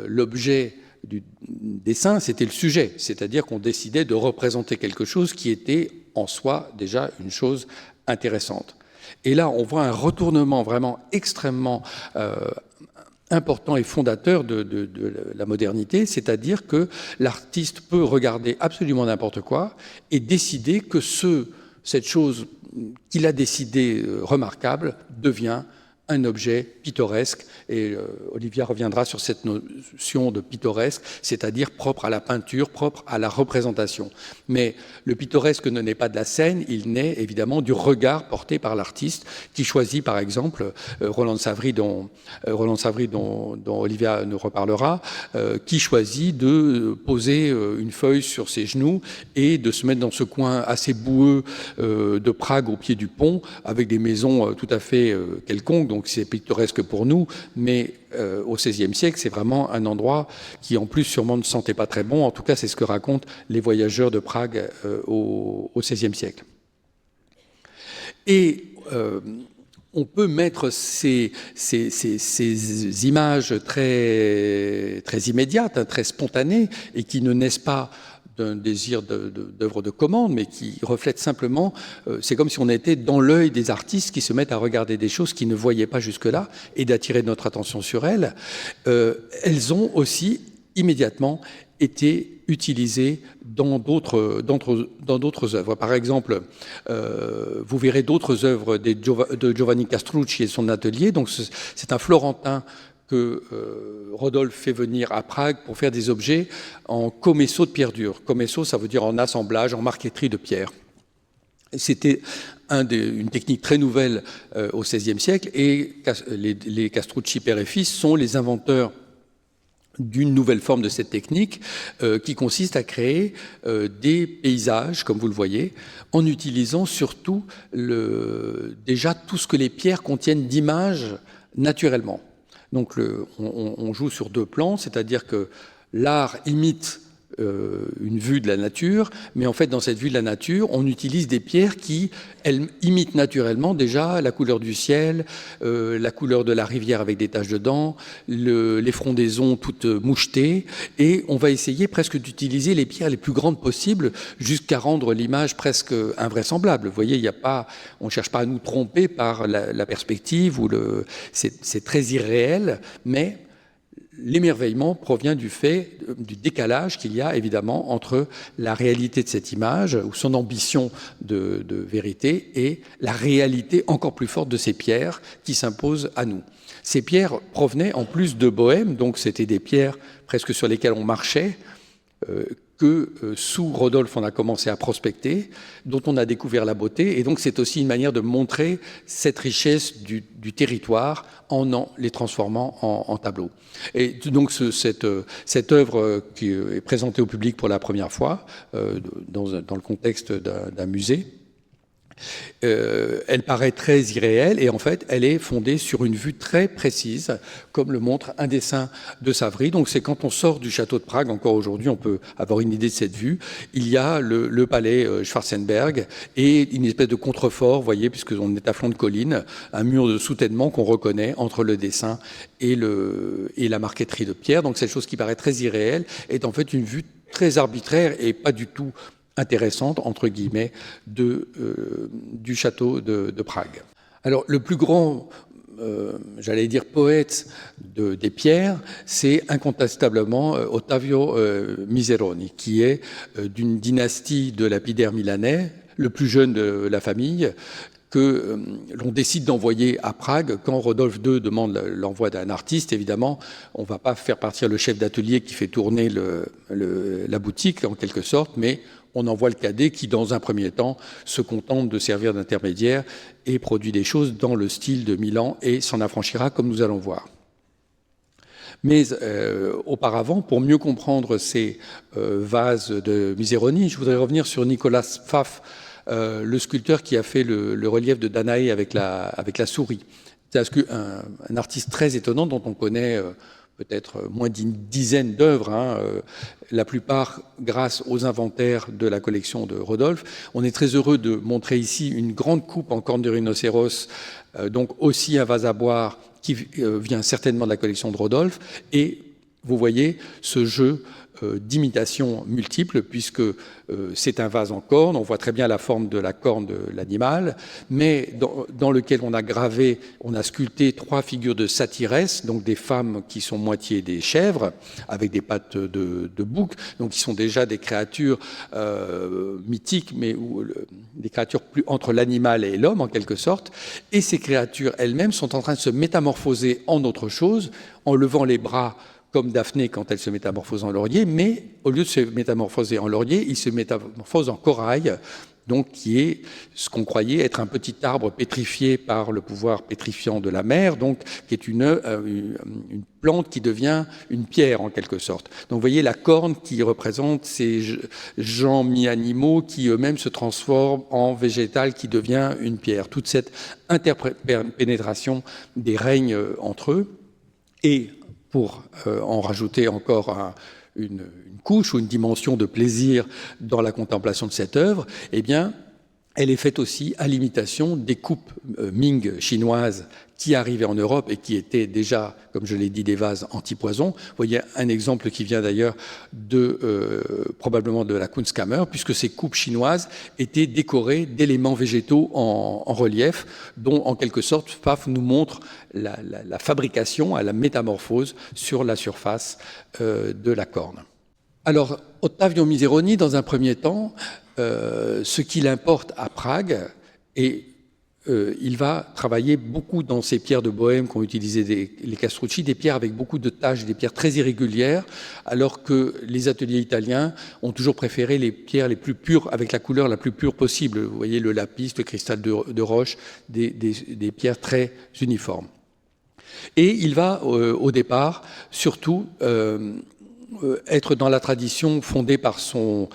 l'objet du dessin, c'était le sujet, c'est-à-dire qu'on décidait de représenter quelque chose qui était en soi déjà une chose intéressante. Et là, on voit un retournement vraiment extrêmement important et fondateur de la modernité, c'est-à-dire que l'artiste peut regarder absolument n'importe quoi et décider que cette chose qu'il a décidée remarquable devient un objet pittoresque, et Olivia reviendra sur cette notion de pittoresque, c'est-à-dire propre à la peinture, propre à la représentation. Mais le pittoresque ne naît pas de la scène, il naît évidemment du regard porté par l'artiste, qui choisit par exemple Roland de Savary, dont Olivia nous reparlera, qui choisit de poser une feuille sur ses genoux et de se mettre dans ce coin assez boueux de Prague au pied du pont, avec des maisons tout à fait quelconques, donc c'est pittoresque pour nous, mais au XVIe siècle, c'est vraiment un endroit qui en plus sûrement ne sentait pas très bon. En tout cas, c'est ce que racontent les voyageurs de Prague au XVIe siècle. Et on peut mettre ces images très, très immédiates, très spontanées, et qui ne naissent pas d'un désir d'œuvre de commande, mais qui reflète simplement, c'est comme si on était dans l'œil des artistes qui se mettent à regarder des choses qu'ils ne voyaient pas jusque-là et d'attirer notre attention sur elles. Elles ont aussi immédiatement été utilisées dans d'autres œuvres. Par exemple, vous verrez d'autres œuvres de Giovanni Castrucci et son atelier. Donc c'est un Florentin que Rodolphe fait venir à Prague pour faire des objets en commesso de pierre dure. Commesso, ça veut dire en assemblage, en marqueterie de pierre. C'était une technique très nouvelle au XVIe siècle, et les Castrucci père et fils sont les inventeurs d'une nouvelle forme de cette technique qui consiste à créer des paysages, comme vous le voyez, en utilisant surtout déjà tout ce que les pierres contiennent d'images naturellement. Donc on joue sur 2 plans, c'est-à-dire que l'art imite une vue de la nature, mais en fait dans cette vue de la nature, on utilise des pierres qui, elles, imitent naturellement déjà la couleur du ciel, la couleur de la rivière avec des taches dedans, les frondaisons toutes mouchetées, et on va essayer presque d'utiliser les pierres les plus grandes possibles jusqu'à rendre l'image presque invraisemblable. Vous voyez, on ne cherche pas à nous tromper par la perspective, c'est très irréel, mais l'émerveillement provient du décalage qu'il y a évidemment entre la réalité de cette image ou son ambition de vérité et la réalité encore plus forte de ces pierres qui s'imposent à nous. Ces pierres provenaient en plus de Bohême, donc c'était des pierres presque sur lesquelles on marchait, que sous Rodolphe on a commencé à prospecter, dont on a découvert la beauté, et donc c'est aussi une manière de montrer cette richesse du territoire en les transformant en tableaux. Et donc cette œuvre qui est présentée au public pour la première fois dans le contexte d'un musée, elle paraît très irréelle et en fait elle est fondée sur une vue très précise, comme le montre un dessin de Savary. Donc c'est quand on sort du château de Prague, encore aujourd'hui on peut avoir une idée de cette vue. Il y a le palais Schwarzenberg et une espèce de contrefort, vous voyez, puisqu'on est à flanc de colline, un mur de soutènement qu'on reconnaît entre le dessin et la marqueterie de pierre. Donc cette chose qui paraît très irréelle est en fait une vue très arbitraire et pas du tout intéressante, entre guillemets, du château de Prague. Alors, le plus grand, j'allais dire, poète des pierres, c'est incontestablement Ottavio Miseroni, qui est d'une dynastie de lapidaires milanais, le plus jeune de la famille, que l'on décide d'envoyer à Prague quand Rodolphe II demande l'envoi d'un artiste. Évidemment, on ne va pas faire partir le chef d'atelier qui fait tourner la boutique, en quelque sorte, mais on envoie le cadet qui, dans un premier temps, se contente de servir d'intermédiaire et produit des choses dans le style de Milan et s'en affranchira, comme nous allons voir. Mais auparavant, pour mieux comprendre ces vases de Miseroni, je voudrais revenir sur Nicolas Pfaff, le sculpteur qui a fait le relief de Danaé avec la souris. C'est un artiste très étonnant dont on connaît peut-être moins d'une dizaine d'œuvres, la plupart grâce aux inventaires de la collection de Rodolphe. On est très heureux de montrer ici une grande coupe en corne de rhinocéros, donc aussi un vase à boire qui vient certainement de la collection de Rodolphe. Et vous voyez ce jeu d'imitations multiples, puisque c'est un vase en corne, on voit très bien la forme de la corne de l'animal, mais dans lequel on a sculpté 3 figures de satyresses, donc des femmes qui sont moitié des chèvres, avec des pattes de bouc, donc qui sont déjà des créatures mythiques, mais des créatures plus entre l'animal et l'homme, en quelque sorte, et ces créatures elles-mêmes sont en train de se métamorphoser en autre chose, en levant les bras, comme Daphné quand elle se métamorphose en laurier, mais au lieu de se métamorphoser en laurier, il se métamorphose en corail, donc qui est ce qu'on croyait être un petit arbre pétrifié par le pouvoir pétrifiant de la mer, donc qui est une plante qui devient une pierre en quelque sorte. Donc vous voyez la corne qui représente ces gens mi-animaux qui eux-mêmes se transforment en végétal qui devient une pierre. Toute cette interpénétration des règnes entre eux. Et pour en rajouter encore une couche ou une dimension de plaisir dans la contemplation de cette œuvre, eh bien, elle est faite aussi à l'imitation des coupes Ming chinoises qui arrivaient en Europe et qui étaient déjà, comme je l'ai dit, des vases anti-poison. Vous voyez un exemple qui vient d'ailleurs probablement de la Kunstkammer, puisque ces coupes chinoises étaient décorées d'éléments végétaux en relief, dont en quelque sorte Pfaff nous montre la fabrication, la métamorphose sur la surface de la corne. Alors, Ottavio Miseroni, dans un premier temps, ce qu'il importe à Prague, et il va travailler beaucoup dans ces pierres de Bohême qu'ont utilisées les Castrucci, des pierres avec beaucoup de taches, des pierres très irrégulières, alors que les ateliers italiens ont toujours préféré les pierres les plus pures, avec la couleur la plus pure possible. Vous voyez le lapis, le cristal de roche, des pierres très uniformes. Et il va, au départ, surtout être dans la tradition fondée par son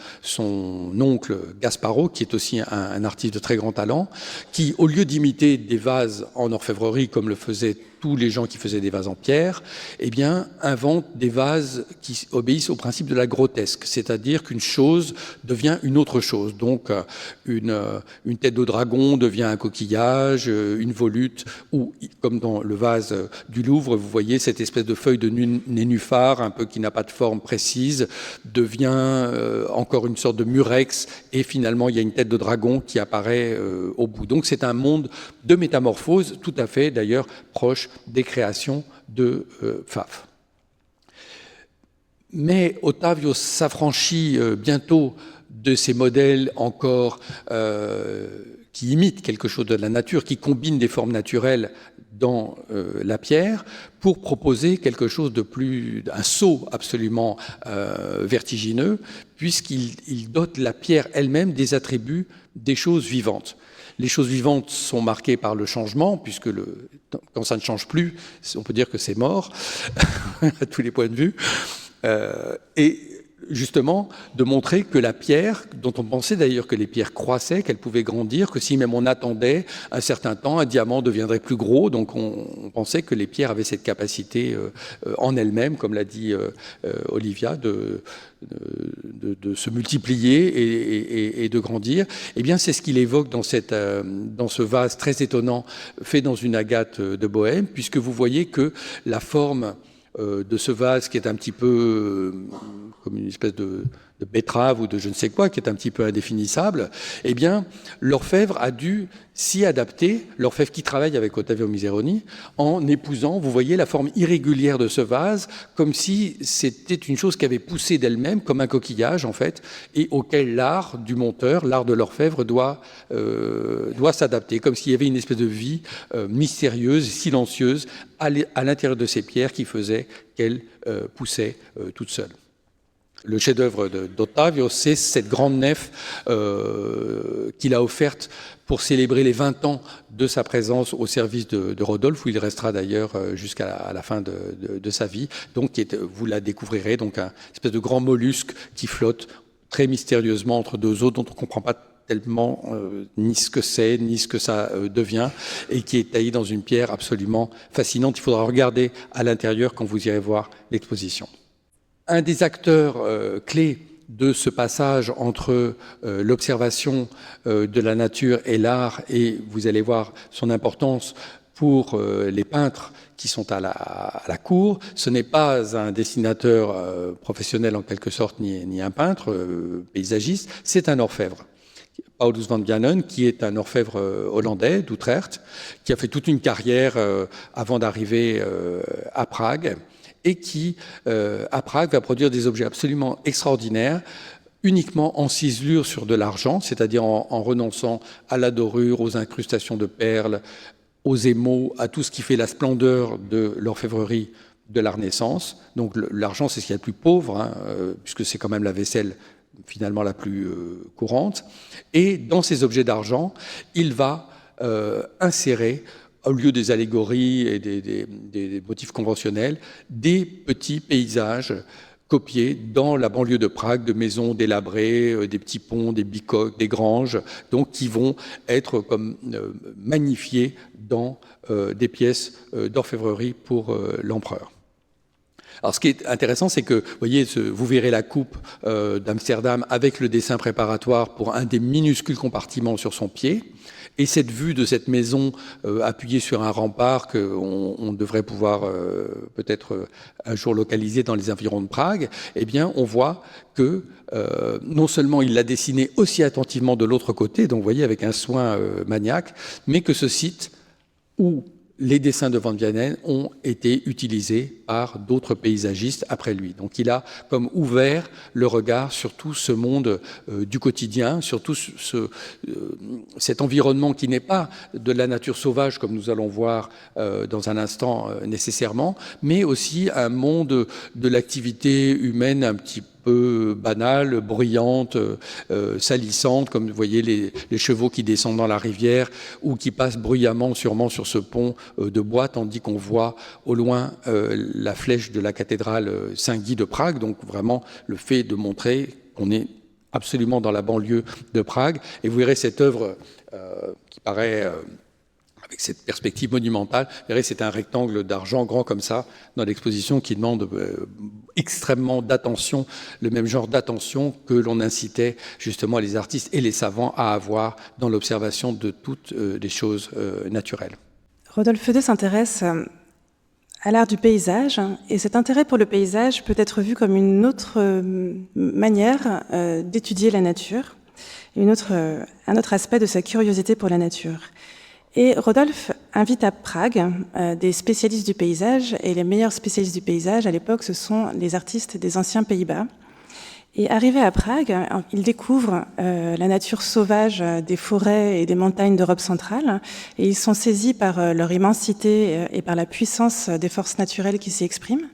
oncle Gasparo, qui est aussi un artiste de très grand talent, qui, au lieu d'imiter des vases en orfèvrerie, comme le faisaient tous les gens qui faisaient des vases en pierre, eh bien, invente des vases qui obéissent au principe de la grotesque, c'est-à-dire qu'une chose devient une autre chose. Donc, une tête de dragon devient un coquillage, une volute, ou, comme dans le vase du Louvre, vous voyez cette espèce de feuille de nénuphar, un peu qui n'a pas de forme précise, devient encore une sorte de murex, et finalement, il y a une tête de dragon qui apparaît au bout. Donc, c'est un monde de métamorphose, tout à fait, d'ailleurs, proche des créations de Pfaff. Mais Ottavio s'affranchit bientôt de ces modèles encore qui imitent quelque chose de la nature, qui combinent des formes naturelles dans la pierre, pour proposer quelque chose de plus, un saut absolument vertigineux, puisqu'il dote la pierre elle-même des attributs des choses vivantes. Les choses vivantes sont marquées par le changement, puisque quand ça ne change plus, on peut dire que c'est mort, à tous les points de vue. Et justement, de montrer que la pierre, dont on pensait d'ailleurs que les pierres croissaient, qu'elles pouvaient grandir, que si même on attendait un certain temps, un diamant deviendrait plus gros. Donc on pensait que les pierres avaient cette capacité en elles-mêmes, comme l'a dit Olivia, de se multiplier et de grandir. Eh bien, c'est ce qu'il évoque dans ce vase très étonnant, fait dans une agate de Bohême, puisque vous voyez que la forme de ce vase, qui est un petit peu comme une espèce de betterave ou de je ne sais quoi, qui est un petit peu indéfinissable, eh bien, l'orfèvre a dû s'y adapter, l'orfèvre qui travaille avec Ottavio Miseroni, en épousant, vous voyez, la forme irrégulière de ce vase, comme si c'était une chose qui avait poussé d'elle-même, comme un coquillage, en fait, et auquel l'art du monteur, l'art de l'orfèvre, doit s'adapter, comme s'il y avait une espèce de vie mystérieuse, silencieuse, à l'intérieur de ces pierres qui faisait qu'elles poussaient toutes seules. Le chef-d'œuvre d'Ottavio, c'est cette grande nef qu'il a offerte pour célébrer les 20 ans de sa présence au service de Rodolphe, où il restera d'ailleurs jusqu'à la fin de sa vie. Donc, vous la découvrirez, donc un espèce de grand mollusque qui flotte très mystérieusement entre deux eaux, dont on ne comprend pas tellement ni ce que c'est, ni ce que ça devient, et qui est taillé dans une pierre absolument fascinante. Il faudra regarder à l'intérieur quand vous irez voir l'exposition. Un des acteurs clés de ce passage entre l'observation de la nature et l'art, et vous allez voir son importance pour les peintres qui sont à la cour, ce n'est pas un dessinateur professionnel en quelque sorte, ni un peintre paysagiste, c'est un orfèvre. Paulus van Vianen, qui est un orfèvre hollandais d'Utrecht, qui a fait toute une carrière avant d'arriver à Prague, et qui, à Prague, va produire des objets absolument extraordinaires, uniquement en ciselure sur de l'argent, c'est-à-dire en renonçant à la dorure, aux incrustations de perles, aux émaux, à tout ce qui fait la splendeur de l'orfèvrerie de la Renaissance. Donc l'argent, c'est ce qu'il y a de plus pauvre, hein, puisque c'est quand même la vaisselle finalement la plus courante. Et dans ces objets d'argent, il va insérer, au lieu des allégories et des motifs conventionnels, des petits paysages copiés dans la banlieue de Prague, de maisons délabrées, des petits ponts, des bicoques, des granges, donc qui vont être comme magnifiés dans des pièces d'orfèvrerie pour l'empereur. Alors, ce qui est intéressant, c'est que, vous voyez, vous verrez la coupe d'Amsterdam avec le dessin préparatoire pour un des minuscules compartiments sur son pied. Et cette vue de cette maison appuyée sur un rempart qu'on devrait pouvoir peut-être un jour localiser dans les environs de Prague, eh bien, on voit que non seulement il l'a dessiné aussi attentivement de l'autre côté, donc vous voyez, avec un soin maniaque, mais que ce site où les dessins de Van Vianen ont été utilisés par d'autres paysagistes après lui. Donc il a comme ouvert le regard sur tout ce monde du quotidien, sur tout cet environnement qui n'est pas de la nature sauvage, comme nous allons voir dans un instant nécessairement, mais aussi un monde de l'activité humaine un petit peu banales, bruyantes, salissantes, comme vous voyez les chevaux qui descendent dans la rivière ou qui passent bruyamment sûrement sur ce pont de bois, tandis qu'on voit au loin la flèche de la cathédrale Saint-Guy de Prague. Donc vraiment le fait de montrer qu'on est absolument dans la banlieue de Prague. Et vous verrez cette œuvre qui paraît... avec cette perspective monumentale, vous verrez, c'est un rectangle d'argent grand comme ça dans l'exposition qui demande extrêmement d'attention, le même genre d'attention que l'on incitait justement les artistes et les savants à avoir dans l'observation de toutes les choses naturelles. Rodolphe II s'intéresse à l'art du paysage, et cet intérêt pour le paysage peut être vu comme une autre manière d'étudier la nature, un autre aspect de sa curiosité pour la nature. Et Rodolphe invite à Prague des spécialistes du paysage, et les meilleurs spécialistes du paysage à l'époque, ce sont les artistes des anciens Pays-Bas. Et arrivé à Prague, il découvre la nature sauvage des forêts et des montagnes d'Europe centrale, et ils sont saisis par leur immensité et par la puissance des forces naturelles qui s'y expriment.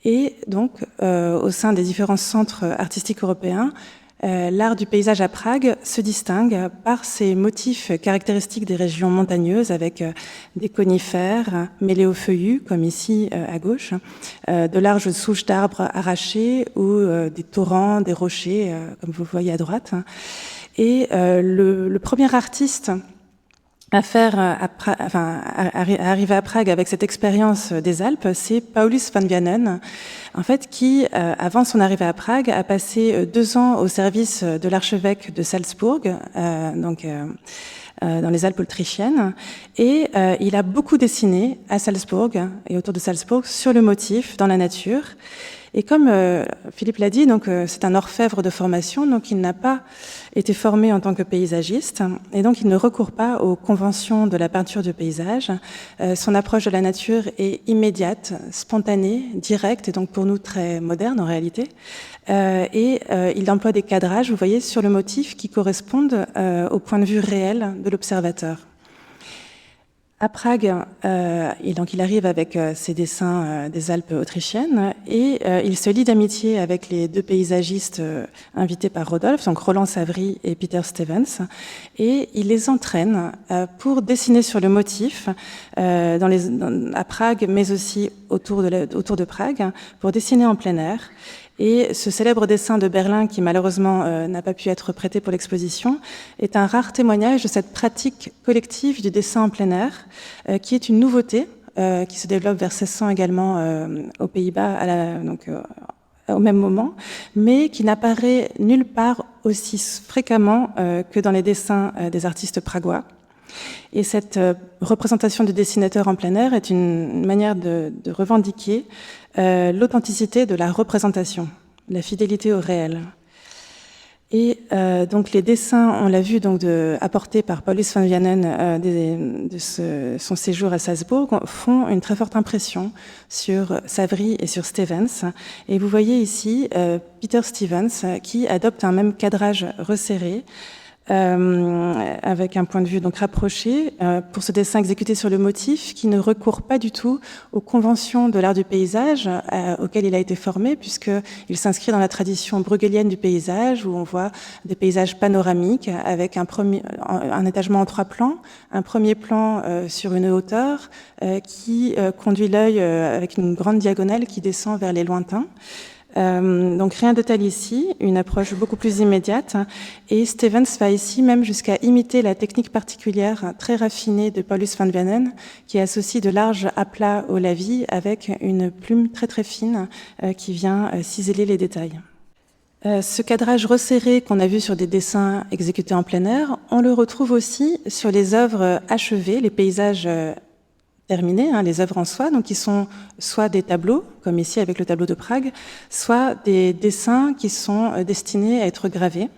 Et donc, au sein des différents centres artistiques européens, l'art du paysage à Prague se distingue par ses motifs caractéristiques des régions montagneuses avec des conifères mêlés aux feuillus, comme ici à gauche, de larges souches d'arbres arrachées ou des torrents, des rochers, comme vous voyez à droite. Et le premier artiste à arriver à Prague avec cette expérience des Alpes, c'est Paulus van Vianen, en fait, qui, avant son arrivée à Prague, a passé 2 ans au service de l'archevêque de Salzbourg, dans les Alpes autrichiennes, et il a beaucoup dessiné à Salzbourg et autour de Salzbourg sur le motif dans la nature. Et comme Philippe l'a dit, donc c'est un orfèvre de formation, donc il n'a pas été formé en tant que paysagiste, et donc il ne recourt pas aux conventions de la peinture de paysage. Son approche de la nature est immédiate, spontanée, directe, et donc pour nous très moderne en réalité. Il emploie des cadrages, vous voyez, sur le motif qui correspondent au point de vue réel de l'observateur. À Prague, il arrive avec ses dessins des Alpes autrichiennes et il se lie d'amitié avec les 2 paysagistes invités par Rodolphe, donc Roland Savary et Peter Stevens, et il les entraîne pour dessiner sur le motif à Prague, mais aussi autour de Prague, pour dessiner en plein air. Et ce célèbre dessin de Berlin, qui malheureusement n'a pas pu être prêté pour l'exposition, est un rare témoignage de cette pratique collective du dessin en plein air, qui est une nouveauté, qui se développe vers 1600 également aux Pays-Bas, au même moment, mais qui n'apparaît nulle part aussi fréquemment que dans les dessins des artistes pragois. Et cette représentation du dessinateur en plein air est une manière de revendiquer l'authenticité de la représentation, la fidélité au réel. Et donc les dessins, on l'a vu, donc apportés par Paulus van Vianen son séjour à Salzbourg, font une très forte impression sur Savary et sur Stevens. Et vous voyez ici Peter Stevens qui adopte un même cadrage resserré, avec un point de vue donc rapproché pour ce dessin exécuté sur le motif qui ne recourt pas du tout aux conventions de l'art du paysage auquel il a été formé, puisqu'il s'inscrit dans la tradition bruegélienne du paysage où on voit des paysages panoramiques avec un étagement en 3 plans, un premier plan sur une hauteur qui conduit l'œil avec une grande diagonale qui descend vers les lointains. Donc rien de tel ici, une approche beaucoup plus immédiate, et Stevens va ici même jusqu'à imiter la technique particulière très raffinée de Paulus van Vianen, qui associe de larges aplats au lavis avec une plume très très fine qui vient ciseler les détails. Ce cadrage resserré qu'on a vu sur des dessins exécutés en plein air, on le retrouve aussi sur les œuvres achevées, les paysages terminés, les œuvres en soi, donc qui sont soit des tableaux, comme ici avec le tableau de Prague, soit des dessins qui sont destinés à être gravés.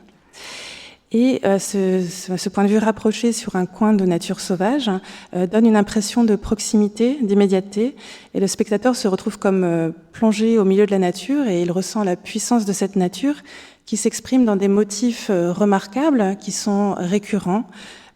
Et ce point de vue rapproché sur un coin de nature sauvage donne une impression de proximité, d'immédiateté, et le spectateur se retrouve comme plongé au milieu de la nature et il ressent la puissance de cette nature qui s'exprime dans des motifs remarquables, qui sont récurrents,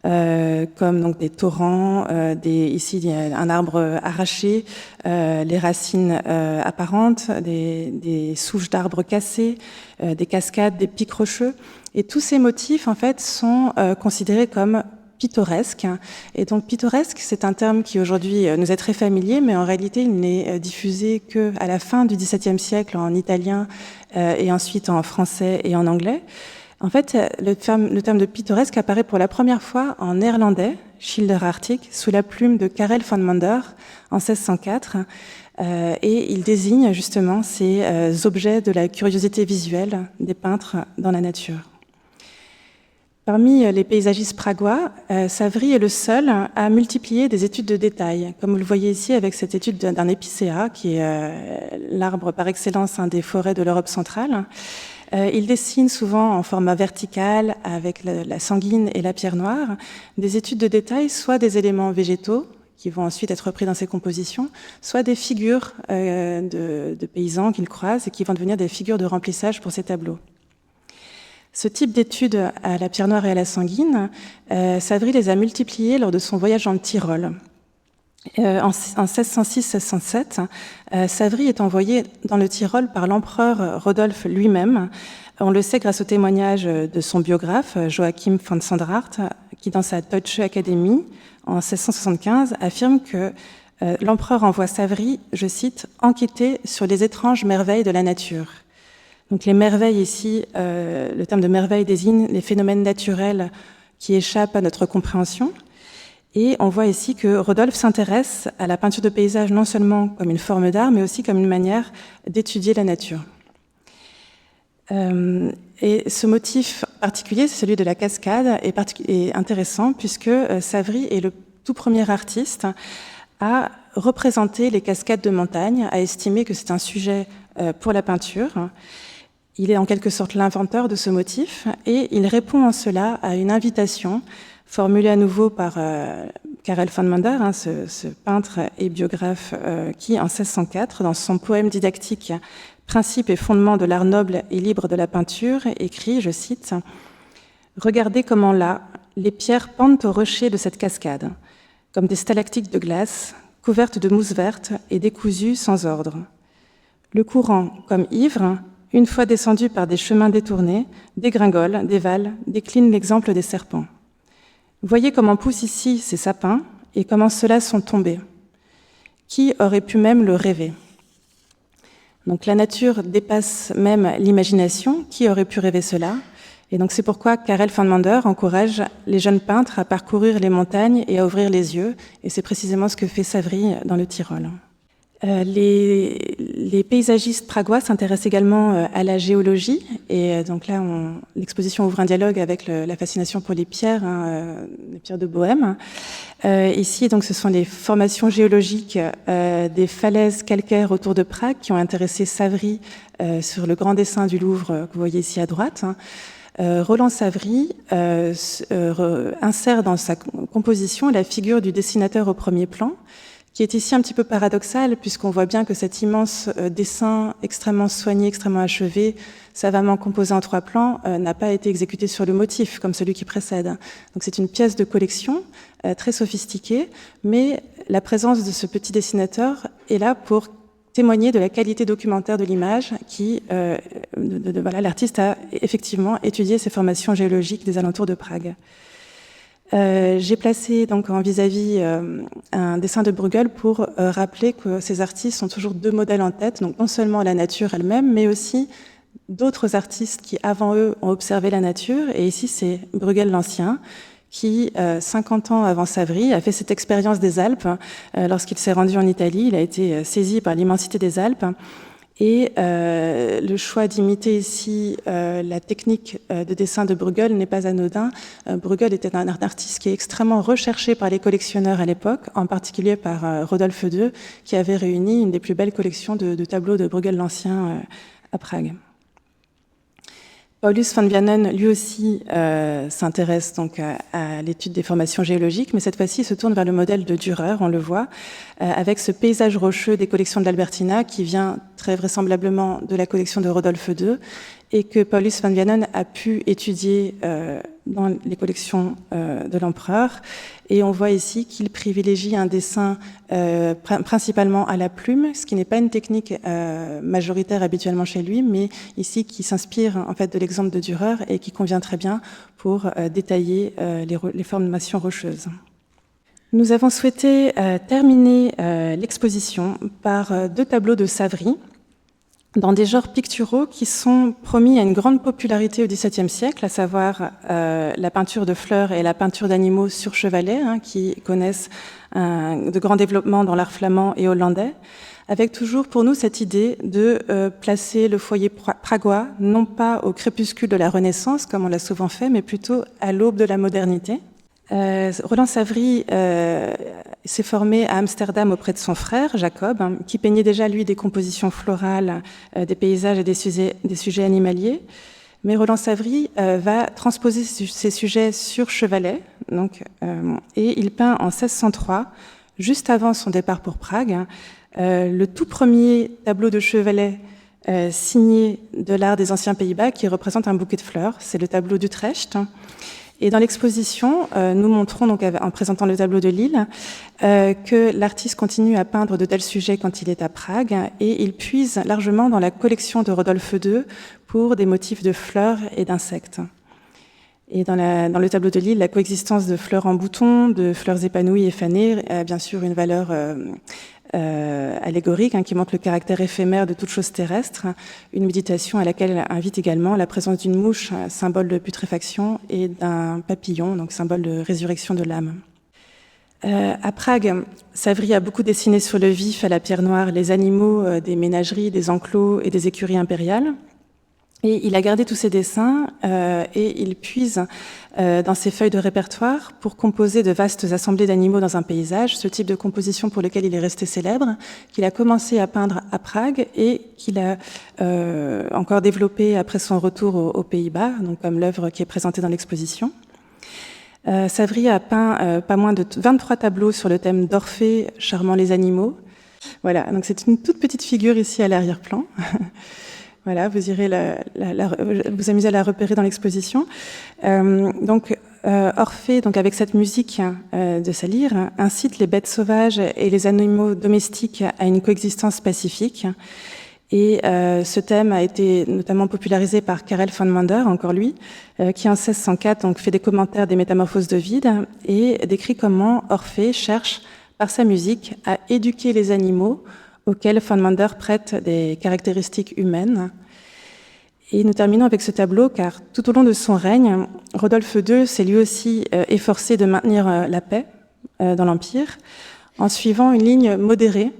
comme donc des torrents, ici il y a un arbre arraché, les racines apparentes, des souches d'arbres cassés, des cascades, des pics rocheux. Et tous ces motifs, en fait, sont considérés comme pittoresque. Et donc pittoresque, c'est un terme qui aujourd'hui nous est très familier, mais en réalité il n'est diffusé qu'à la fin du XVIIe siècle en italien et ensuite en français et en anglais. En fait, le terme de pittoresque apparaît pour la première fois en néerlandais, schilderachtig, sous la plume de Karel van Mander en 1604, et il désigne justement ces objets de la curiosité visuelle des peintres dans la nature. Parmi les paysagistes pragois, Savary est le seul à multiplier des études de détail, comme vous le voyez ici avec cette étude d'un épicéa, qui est l'arbre par excellence des forêts de l'Europe centrale. Il dessine souvent en format vertical, avec la sanguine et la pierre noire, des études de détail, soit des éléments végétaux, qui vont ensuite être repris dans ses compositions, soit des figures de paysans qu'il croise et qui vont devenir des figures de remplissage pour ses tableaux. Ce type d'études à la pierre noire et à la sanguine, Savary les a multipliées lors de son voyage en Tyrol. En 1606-1607, Savary est envoyé dans le Tyrol par l'empereur Rodolphe lui-même. On le sait grâce au témoignage de son biographe, Joachim von Sandrart, qui dans sa Deutsche Akademie, en 1675, affirme que l'empereur envoie Savary, je cite, « enquêter sur les étranges merveilles de la nature ». Donc les merveilles ici, le terme de merveille désigne les phénomènes naturels qui échappent à notre compréhension. Et on voit ici que Rodolphe s'intéresse à la peinture de paysage non seulement comme une forme d'art, mais aussi comme une manière d'étudier la nature. Et ce motif particulier, c'est celui de la cascade, est intéressant puisque Savary est le tout premier artiste à représenter les cascades de montagne, à estimer que c'est un sujet pour la peinture. Il est en quelque sorte l'inventeur de ce motif et il répond en cela à une invitation formulée à nouveau par Karel van Mander, ce peintre et biographe qui, en 1604, dans son poème didactique « Principe et fondement de l'art noble et libre de la peinture », écrit, je cite, « Regardez comment là, les pierres pendent au rocher de cette cascade, comme des stalactites de glace, couvertes de mousse verte et décousues sans ordre. Le courant, comme ivre, une fois descendu par des chemins détournés, dégringole, dévale, décline l'exemple des serpents. Voyez comment poussent ici ces sapins et comment ceux-là sont tombés. Qui aurait pu même le rêver ? Donc la nature dépasse même l'imagination. Qui aurait pu rêver cela ? Et donc c'est pourquoi Karel van Mander encourage les jeunes peintres à parcourir les montagnes et à ouvrir les yeux. Et c'est précisément ce que fait Savary dans le Tyrol. Les paysagistes pragois s'intéressent également à la géologie et donc là l'exposition ouvre un dialogue avec la fascination pour les pierres de Bohême. Ici donc ce sont les formations géologiques des falaises calcaires autour de Prague qui ont intéressé Savary sur le grand dessin du Louvre que vous voyez ici à droite. Roland Savary insère dans sa composition la figure du dessinateur au premier plan, qui est ici un petit peu paradoxal, puisqu'on voit bien que cet immense dessin extrêmement soigné, extrêmement achevé, savamment composé en 3 plans, n'a pas été exécuté sur le motif, comme celui qui précède. Donc c'est une pièce de collection très sophistiquée, mais la présence de ce petit dessinateur est là pour témoigner de la qualité documentaire de l'image qui, voilà, l'artiste a effectivement étudié ces formations géologiques des alentours de Prague. J'ai placé donc en vis-à-vis un dessin de Bruegel pour rappeler que ces artistes ont toujours 2 modèles en tête, donc non seulement la nature elle-même, mais aussi d'autres artistes qui, avant eux, ont observé la nature. Et ici, c'est Bruegel l'Ancien, qui, 50 ans avant Savary, a fait cette expérience des Alpes. Lorsqu'il s'est rendu en Italie, il a été saisi par l'immensité des Alpes. Et le choix d'imiter ici la technique de dessin de Bruegel n'est pas anodin. Bruegel était un artiste qui est extrêmement recherché par les collectionneurs à l'époque, en particulier par Rodolphe II, qui avait réuni une des plus belles collections de tableaux de Bruegel l'Ancien à Prague. Paulus van Vianen, lui aussi, s'intéresse donc à l'étude des formations géologiques, mais cette fois-ci, il se tourne vers le modèle de Dürer, on le voit, avec ce paysage rocheux des collections de l'Albertina qui vient très vraisemblablement de la collection de Rodolphe II et que Paulus van Vianen a pu étudier dans les collections de l'empereur. Et on voit ici qu'il privilégie un dessin principalement à la plume, ce qui n'est pas une technique majoritaire habituellement chez lui, mais ici qui s'inspire en fait de l'exemple de Dürer et qui convient très bien pour détailler les formations rocheuses. Nous avons souhaité terminer l'exposition par 2 tableaux de Savary, dans des genres picturaux qui sont promis à une grande popularité au XVIIe siècle, à savoir la peinture de fleurs et la peinture d'animaux sur chevalet, qui connaissent de grands développements dans l'art flamand et hollandais, avec toujours pour nous cette idée de placer le foyer pragois, non pas au crépuscule de la Renaissance, comme on l'a souvent fait, mais plutôt à l'aube de la modernité. Roland Savary s'est formé à Amsterdam auprès de son frère, Jacob, qui peignait déjà, lui, des compositions florales, des paysages et des sujets animaliers. Mais Roland Savary va transposer ces sujets sur chevalet, et il peint en 1603, juste avant son départ pour Prague, le tout premier tableau de chevalet signé de l'art des anciens Pays-Bas qui représente un bouquet de fleurs. C'est le tableau d'Utrecht. Et dans l'exposition, nous montrons, donc, en présentant le tableau de Lille, que l'artiste continue à peindre de tels sujets quand il est à Prague, et il puise largement dans la collection de Rodolphe II pour des motifs de fleurs et d'insectes. Et dans le tableau de Lille, la coexistence de fleurs en bouton, de fleurs épanouies et fanées, a bien sûr une valeur allégorique, qui montre le caractère éphémère de toute chose terrestre, une méditation à laquelle invite également la présence d'une mouche, symbole de putréfaction, et d'un papillon, donc symbole de résurrection de l'âme. À Prague, Savary a beaucoup dessiné sur le vif, à la pierre noire, les animaux des ménageries, des enclos et des écuries impériales. Et il a gardé tous ces dessins et il puise dans ses feuilles de répertoire pour composer de vastes assemblées d'animaux dans un paysage, ce type de composition pour lequel il est resté célèbre, qu'il a commencé à peindre à Prague et qu'il a encore développé après son retour aux Pays-Bas, donc comme l'œuvre qui est présentée dans l'exposition. Savary a peint pas moins de 23 tableaux sur le thème d'Orphée charmant les animaux. Voilà, donc c'est une toute petite figure ici à l'arrière-plan. Voilà, vous irez vous amuser à la repérer dans l'exposition. Orphée, donc avec cette musique de sa lyre, incite les bêtes sauvages et les animaux domestiques à une coexistence pacifique. Et ce thème a été notamment popularisé par Karel van Mander, encore lui, qui en 1604 donc, fait des commentaires des Métamorphoses d'Ovide et décrit comment Orphée cherche, par sa musique, à éduquer les animaux auxquels van Mander prête des caractéristiques humaines. Et nous terminons avec ce tableau, car tout au long de son règne, Rodolphe II s'est lui aussi efforcé de maintenir la paix dans l'Empire, en suivant une ligne modérée,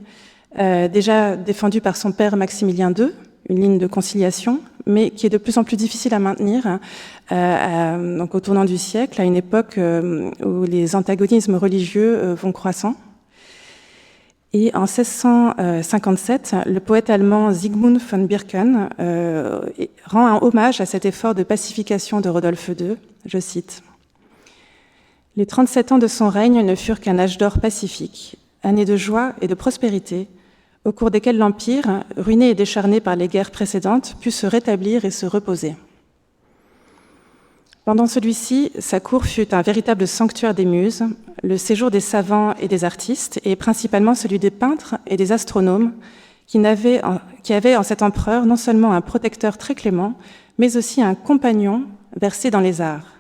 déjà défendue par son père Maximilien II, une ligne de conciliation, mais qui est de plus en plus difficile à maintenir donc au tournant du siècle, à une époque où les antagonismes religieux vont croissant. Et en 1657, le poète allemand Sigmund von Birken rend un hommage à cet effort de pacification de Rodolphe II. Je cite : « Les 37 ans de son règne ne furent qu'un âge d'or pacifique, année de joie et de prospérité, au cours desquelles l'Empire, ruiné et décharné par les guerres précédentes, put se rétablir et se reposer. Pendant celui-ci, sa cour fut un véritable sanctuaire des muses, le séjour des savants et des artistes, et principalement celui des peintres et des astronomes, qui avaient en cet empereur non seulement un protecteur très clément, mais aussi un compagnon versé dans les arts.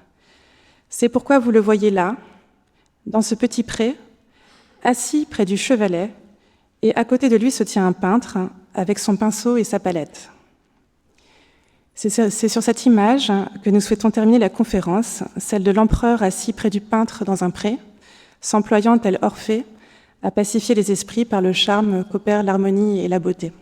C'est pourquoi vous le voyez là, dans ce petit pré, assis près du chevalet, et à côté de lui se tient un peintre avec son pinceau et sa palette. » C'est sur cette image que nous souhaitons terminer la conférence, celle de l'empereur assis près du peintre dans un pré, s'employant tel Orphée à pacifier les esprits par le charme qu'opèrent l'harmonie et la beauté.